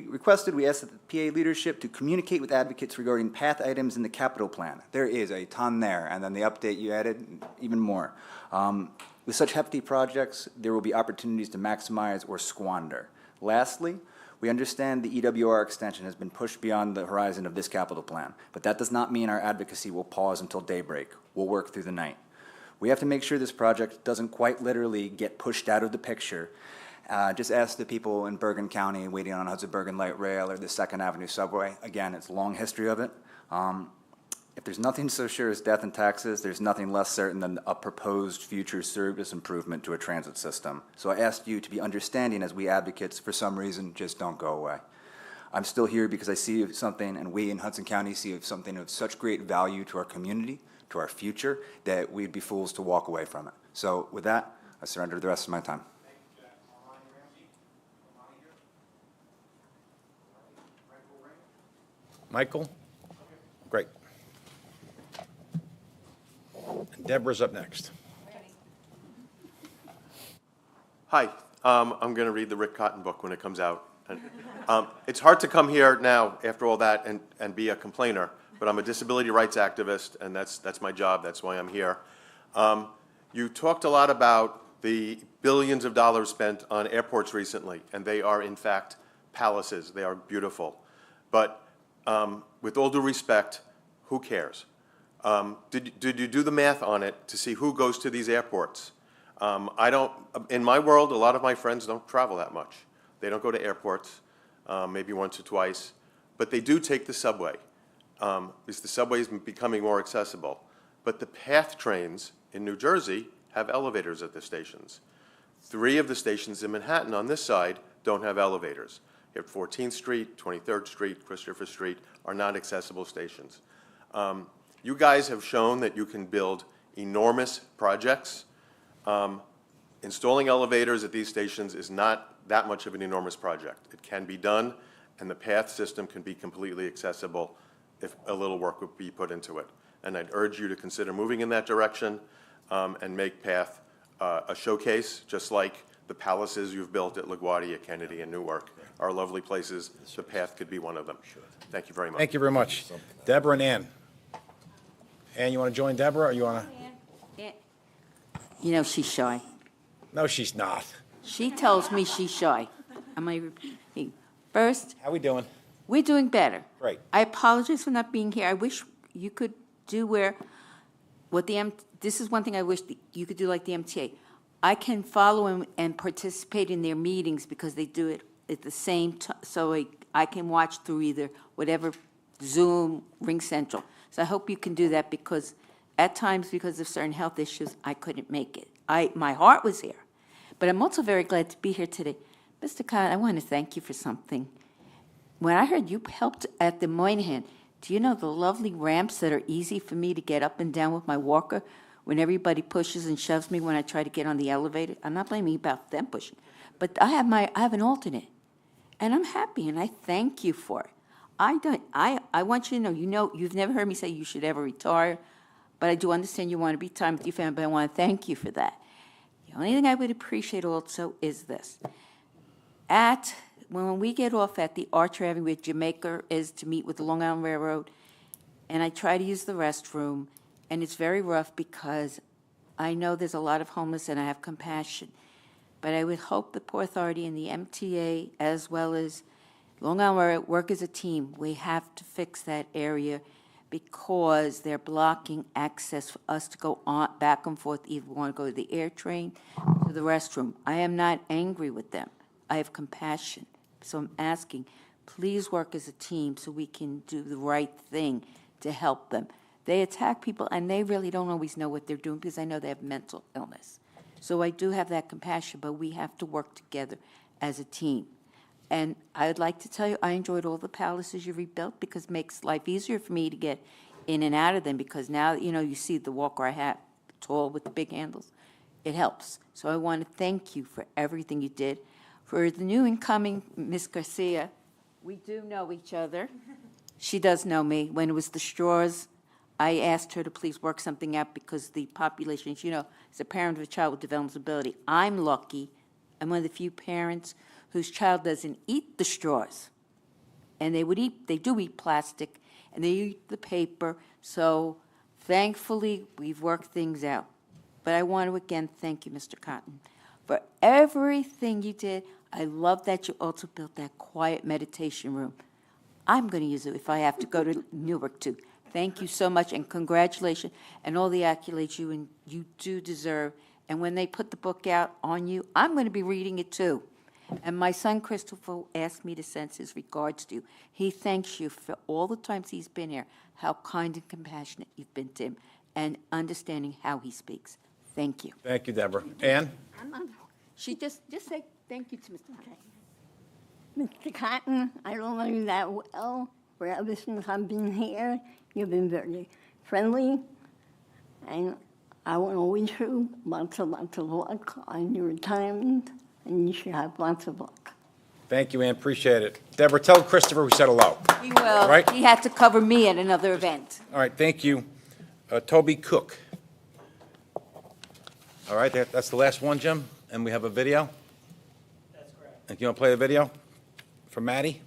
requested, we ask that the PA leadership to communicate with advocates regarding PATH items in the capital plan. There is a ton there, and then the update you added, even more. With such hefty projects, there will be opportunities to maximize or squander. Lastly, we understand the EWR extension has been pushed beyond the horizon of this capital plan, but that does not mean our advocacy will pause until daybreak. We'll work through the night. We have to make sure this project doesn't quite literally get pushed out of the picture. Just ask the people in Bergen County waiting on Hudson Bergen Light Rail or the 2nd Avenue subway. Again, it's a long history of it. If there's nothing so sure as death and taxes, there's nothing less certain than a proposed future service improvement to a transit system. So I ask you to be understanding as we advocates, for some reason, just don't go away. I'm still here because I see something, and we in Hudson County see something of such great value to our community, to our future, that we'd be fools to walk away from it. So with that, I surrender the rest of my time. Michael? Great. And Deborah's up next. Hi, I'm going to read the Rick Cotton book when it comes out. And, it's hard to come here now after all that and be a complainer, but I'm a disability rights activist, and that's my job. That's why I'm here. You talked a lot about the billions of dollars spent on airports recently, and they are, in fact, palaces. They are beautiful. But with all due respect, who cares? Did you do the math on it to see who goes to these airports? In my world, a lot of my friends don't travel that much. They don't go to airports, maybe once or twice, but they do take the subway, because the subway is becoming more accessible. But the PATH trains in New Jersey have elevators at the stations. 3 of the stations in Manhattan on this side don't have elevators. You have 14th Street, 23rd Street, Christopher Street are not accessible stations. You guys have shown that you can build enormous projects. Installing elevators at these stations is not that much of an enormous project. It can be done, and the PATH system can be completely accessible if a little work would be put into it. and I'd urge you to consider moving in that direction and make PATH a showcase, just like the palaces you've built at LaGuardia, Kennedy, and Newark are lovely places. The PATH could be one of them. Thank you very much. Thank you very much. Deborah and Ann. Ann, you want to join Deborah, or you want to? You know, she's shy. No, she's not. She tells me she's shy. Am I repeating? First, How we doing? we're doing better. Great. I apologize for not being here. I wish you could do this is one thing I wish that you could do like the MTA. I can follow and participate in their meetings because they do it at the same time, so I can watch through either whatever Zoom, Ring Central. So I hope you can do that, because at times, because of certain health issues, I couldn't make it. My heart was here, but I'm also very glad to be here today. Mr. Khan, I want to thank you for something. When I heard you helped at the Moynihan, do you know the lovely ramps that are easy for me to get up and down with my walker when everybody pushes and shoves me when I try to get on the elevator? I'm not blaming you about them pushing, but I have an alternate, and I'm happy, and I thank you for it. I want you to know, you've never heard me say you should ever retire, but I do understand you want to be time with your family, but I want to thank you for that. The only thing I would appreciate also is this. When we get off at the Archer Avenue where Jamaica is to meet with the Long Island Railroad, and I try to use the restroom, and it's very rough because I know there's a lot of homeless and I have compassion. But I would hope the Port Authority and the MTA, as well as Long Island Railroad, work as a team. We have to fix that area because they're blocking access for us to go on back and forth, either we want to go to the air train, to the restroom. I am not angry with them. I have compassion. So I'm asking, please work as a team so we can do the right thing to help them. They attack people, and they really don't always know what they're doing, because I know they have mental illness. So I do have that compassion, but we have to work together as a team. And I'd like to tell you, I enjoyed all the palaces you rebuilt, because it makes life easier for me to get in and out of them, because now, you see the walker I have, tall with the big handles. It helps. So I want to thank you for everything you did. For the new incoming Miss Garcia, we do know each other. She does know me. When it was the straws, I asked her to please work something out, because the population, as a parent of a child with developmental disability, I'm lucky. I'm one of the few parents whose child doesn't eat the straws. And they do eat plastic, and they eat the paper. So thankfully, we've worked things out. But I want to again thank you, Mr. Cotton, for everything you did. I love that you also built that quiet meditation room. I'm going to use it if I have to go to Newark too. Thank you so much, and congratulations, and all the accolades you do deserve. And when they put the book out on you, I'm going to be reading it too. And my son Christopher asked me to send his regards to you. He thanks you for all the times he's been here, how kind and compassionate you've been to him, and understanding how he speaks. Thank you. Thank you, Deborah. Ann? She just say thank you to Mr. Mr. Cotton. I don't know you that well, but ever since I've been here, you've been very friendly, and I want to wish you lots of luck on your retirement, and you should have lots of luck. Thank you, Ann. Appreciate it. Deborah, tell Christopher we said hello. He will. All right? He had to cover me at another event. All right, thank you. Toby Cook. All right, that's the last one, Jim, and we have a video? That's correct. And you want to play the video for Maddie?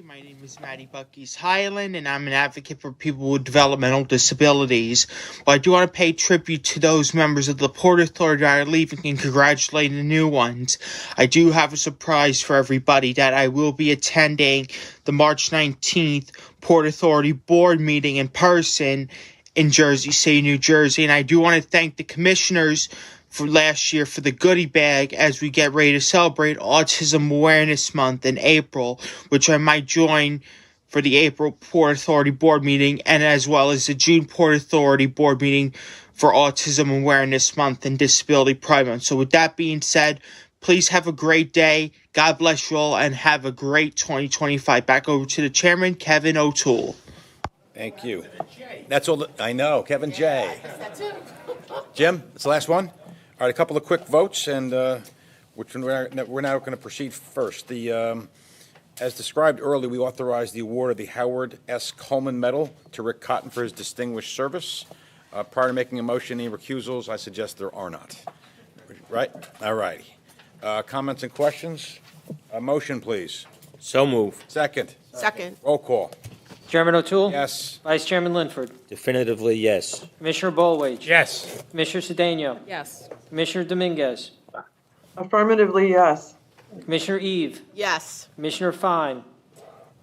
My name is Matty Bucky's Highland, and I'm an advocate for people with developmental disabilities. But I do want to pay tribute to those members of the Port Authority that are leaving and congratulate the new ones. I do have a surprise for everybody that I will be attending the March 19th Port Authority board meeting in person in Jersey City, New Jersey. And I do want to thank the commissioners for last year for the goodie bag as we get ready to celebrate Autism Awareness Month in April, which I might join for the April Port Authority board meeting, and as well as the June Port Authority board meeting for Autism Awareness Month and Disability Pride Month. So with that being said, please have a great day. God bless you all, and have a great 2025. Back over to the chairman, Kevin O'Toole. Thank you. That's all. I know, Kevin J. Jim, that's the last one? All right, a couple of quick votes, and which we're now going to proceed first. The As described earlier, we authorized the award of the Howard S. Coleman Medal to Rick Cotton for his distinguished service. Prior to making a motion, any recusals? I suggest there are not. Right? All righty. Comments and questions? A motion, please. So move. Second. Second. Roll call. Chairman O'Toole? Yes. Vice Chairman Linford? Definitively, yes. Commissioner Bollwage? Yes. Commissioner Cedeno? Yes. Commissioner Dominguez? Affirmatively, yes. Commissioner Eve? Yes. Commissioner Fine?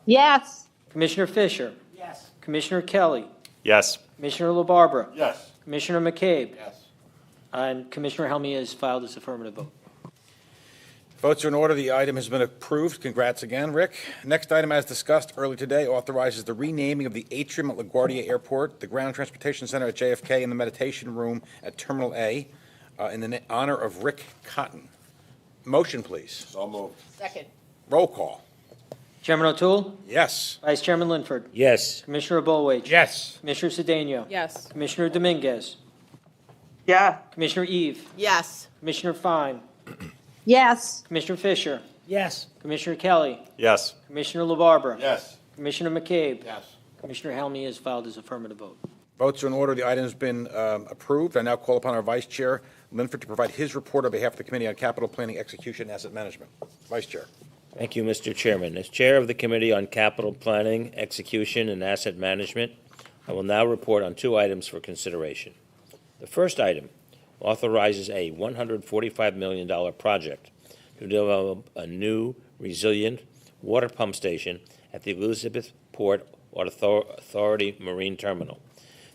Yes. Commissioner Fisher? Yes. Commissioner Kelly? Yes. Commissioner LaBarbera? Yes. Commissioner McCabe? Yes. And Commissioner Helmy has filed his affirmative vote. Votes are in order. The item has been approved. Congrats again, Rick. Next item, as discussed earlier today, authorizes the renaming of the atrium at LaGuardia Airport, the Ground Transportation Center at JFK, and the Meditation Room at Terminal A in the honor of Rick Cotton. Motion, please. So moved. Second. Roll call. Chairman O'Toole? Yes. Vice Chairman Linford? Yes. Commissioner Bollwage? Yes. Commissioner Cedeno? Yes. Commissioner Dominguez? Yes. Commissioner Eve? Yes. Commissioner Fine? Yes. Commissioner Fisher? Yes. Commissioner Kelly? Yes. Commissioner LaBarbera? Yes. Commissioner McCabe? Yes. Commissioner Helmy has filed his affirmative vote. Votes are in order. The item has been approved. I now call upon our Vice Chair, Linford, to provide his report on behalf of the Committee on Capital Planning, Execution, and Asset Management. Vice Chair. Thank you, Mr. Chairman. As Chair of the Committee on Capital Planning, Execution, and Asset Management, I will now report on two items for consideration. The first item authorizes a $145 million project to develop a new, resilient water pump station at the Elizabethport Authority Marine Terminal.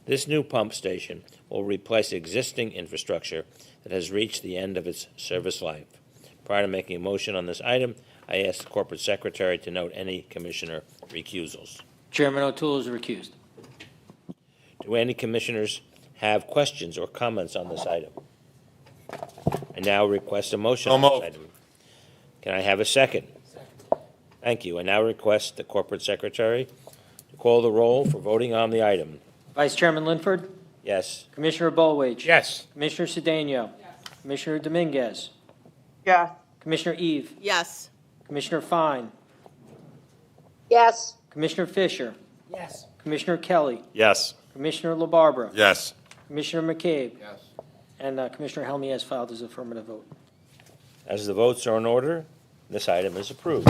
This new pump station will replace existing infrastructure that has reached the end of its service life. Prior to making a motion on this item, I ask the Corporate Secretary to note any commissioner recusals. Chairman O'Toole is recused. Do any commissioners have questions or comments on this item? I now request a motion on this item. Can I have a second? Thank you. I now request the Corporate Secretary to call the roll for voting on the item. Vice Chairman Linford? Yes. Commissioner Bollwage? Yes. Commissioner Cedeno? Commissioner Dominguez? Yes. Commissioner Eve? Yes. Commissioner Fine? Yes. Commissioner Fisher? Yes. Commissioner Kelly? Yes. Commissioner LaBarbera? Yes. Commissioner McCabe? Yes. And Commissioner Helmy has filed his affirmative vote. As the votes are in order, this item is approved.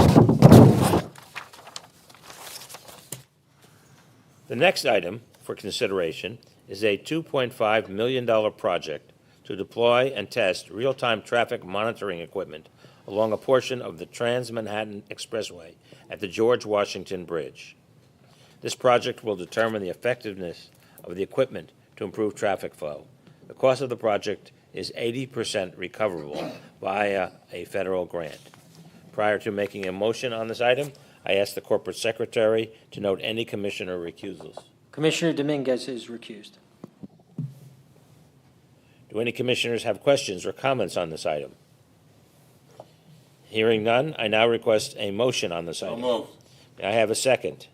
The next item for consideration is a $2.5 million project to deploy and test real-time traffic monitoring equipment along a portion of the Trans-Manhattan Expressway at the George Washington Bridge. This project will determine the effectiveness of the equipment to improve traffic flow. The cost of the project is 80% recoverable via a federal grant. Prior to making a motion on this item, I ask the Corporate Secretary to note any commissioner recusals. Commissioner Dominguez is recused. Do any commissioners have questions or comments on this item? Hearing none, I now request a motion on this item. moved. May I have a second?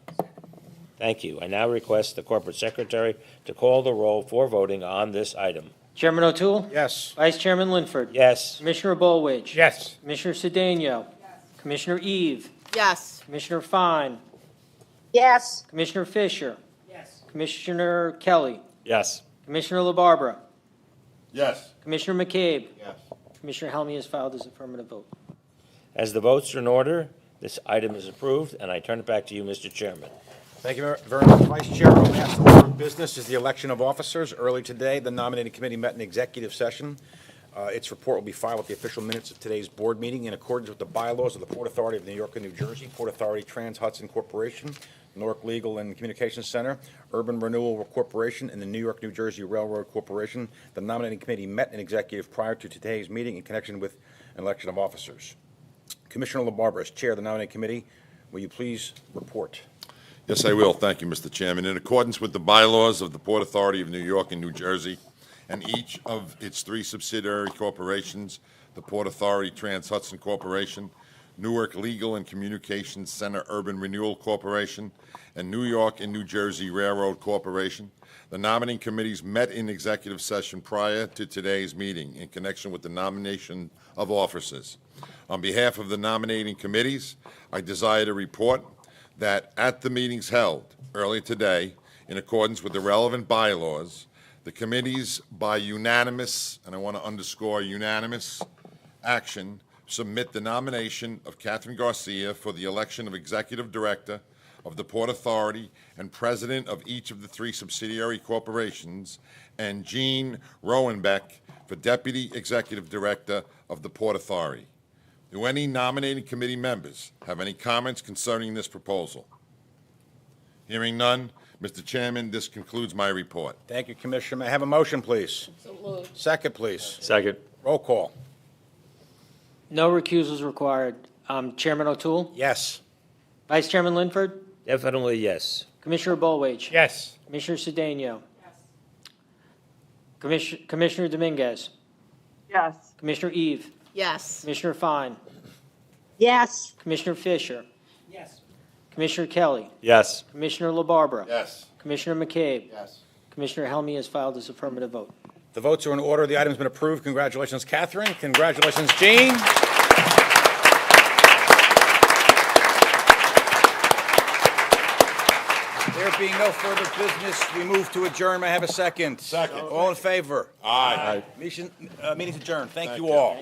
Thank you. I now request the Corporate Secretary to call the roll for voting on this item. Chairman O'Toole? Yes. Vice Chairman Linford? Yes. Commissioner Bollwage? Yes. Commissioner Cedeno? Commissioner Eve? Yes. Commissioner Fine? Yes. Commissioner Fisher? Yes. Commissioner Kelly? Yes. Commissioner LaBarbera? Yes. Commissioner McCabe? Yes. Commissioner Helmy has filed his affirmative vote. As the votes are in order, this item is approved, and I turn it back to you, Mr. Chairman. Thank you very much, Vice Chair. Our last order of business is the election of officers. Early today, the nominating committee met in executive session. Its report will be filed with the official minutes of today's board meeting in accordance with the bylaws of the Port Authority of New York and New Jersey, Port Authority Trans-Hudson Corporation, Newark Legal and Communications Center, Urban Renewal Corporation, and the New York, New Jersey Railroad Corporation. The nominating committee met in executive prior to today's meeting in connection with an election of officers. Commissioner LaBarbera, as chair of the nominating committee, will you please report? Yes, I will. Thank you, Mr. Chairman. In accordance with the bylaws of the Port Authority of New York and New Jersey, and each of its three subsidiary corporations, the Port Authority Trans-Hudson Corporation, Newark Legal and Communications Center Urban Renewal Corporation, and New York and New Jersey Railroad Corporation. The nominating committees met in executive session prior to today's meeting in connection with the nomination of officers. On behalf of the nominating committees, I desire to report that at the meetings held earlier today, in accordance with the relevant bylaws, the committees by unanimous, and I want to underscore unanimous, action, submit the nomination of Catherine Garcia for the election of Executive Director of the Port Authority and President of each of the 3 subsidiary corporations, and Jean Rowenbeck for Deputy Executive Director of the Port Authority. Do any nominating committee members have any comments concerning this proposal? Hearing none, Mr. Chairman, this concludes my report. Thank you, Commissioner. May I have a motion, please? So moved. Second, please. Second. Roll call. No recusals required. Chairman O'Toole? Yes. Vice Chairman Linford? Definitely yes. Commissioner Bolwage? Yes. Commissioner Cedeno? Commissioner Dominguez? Yes. Commissioner Eve? Yes. Commissioner Fine? Yes. Commissioner Fisher? Yes. Commissioner Kelly? Yes. Commissioner LaBarbera? Yes. Commissioner McCabe? Yes. Commissioner Helmy has filed his affirmative vote. The votes are in order. The item's been approved. Congratulations, Catherine. Congratulations, Jean. There being no further business, we move to adjourn. May I have a second? Second. All in favor? Aye. Meeting's adjourned. Thank you all.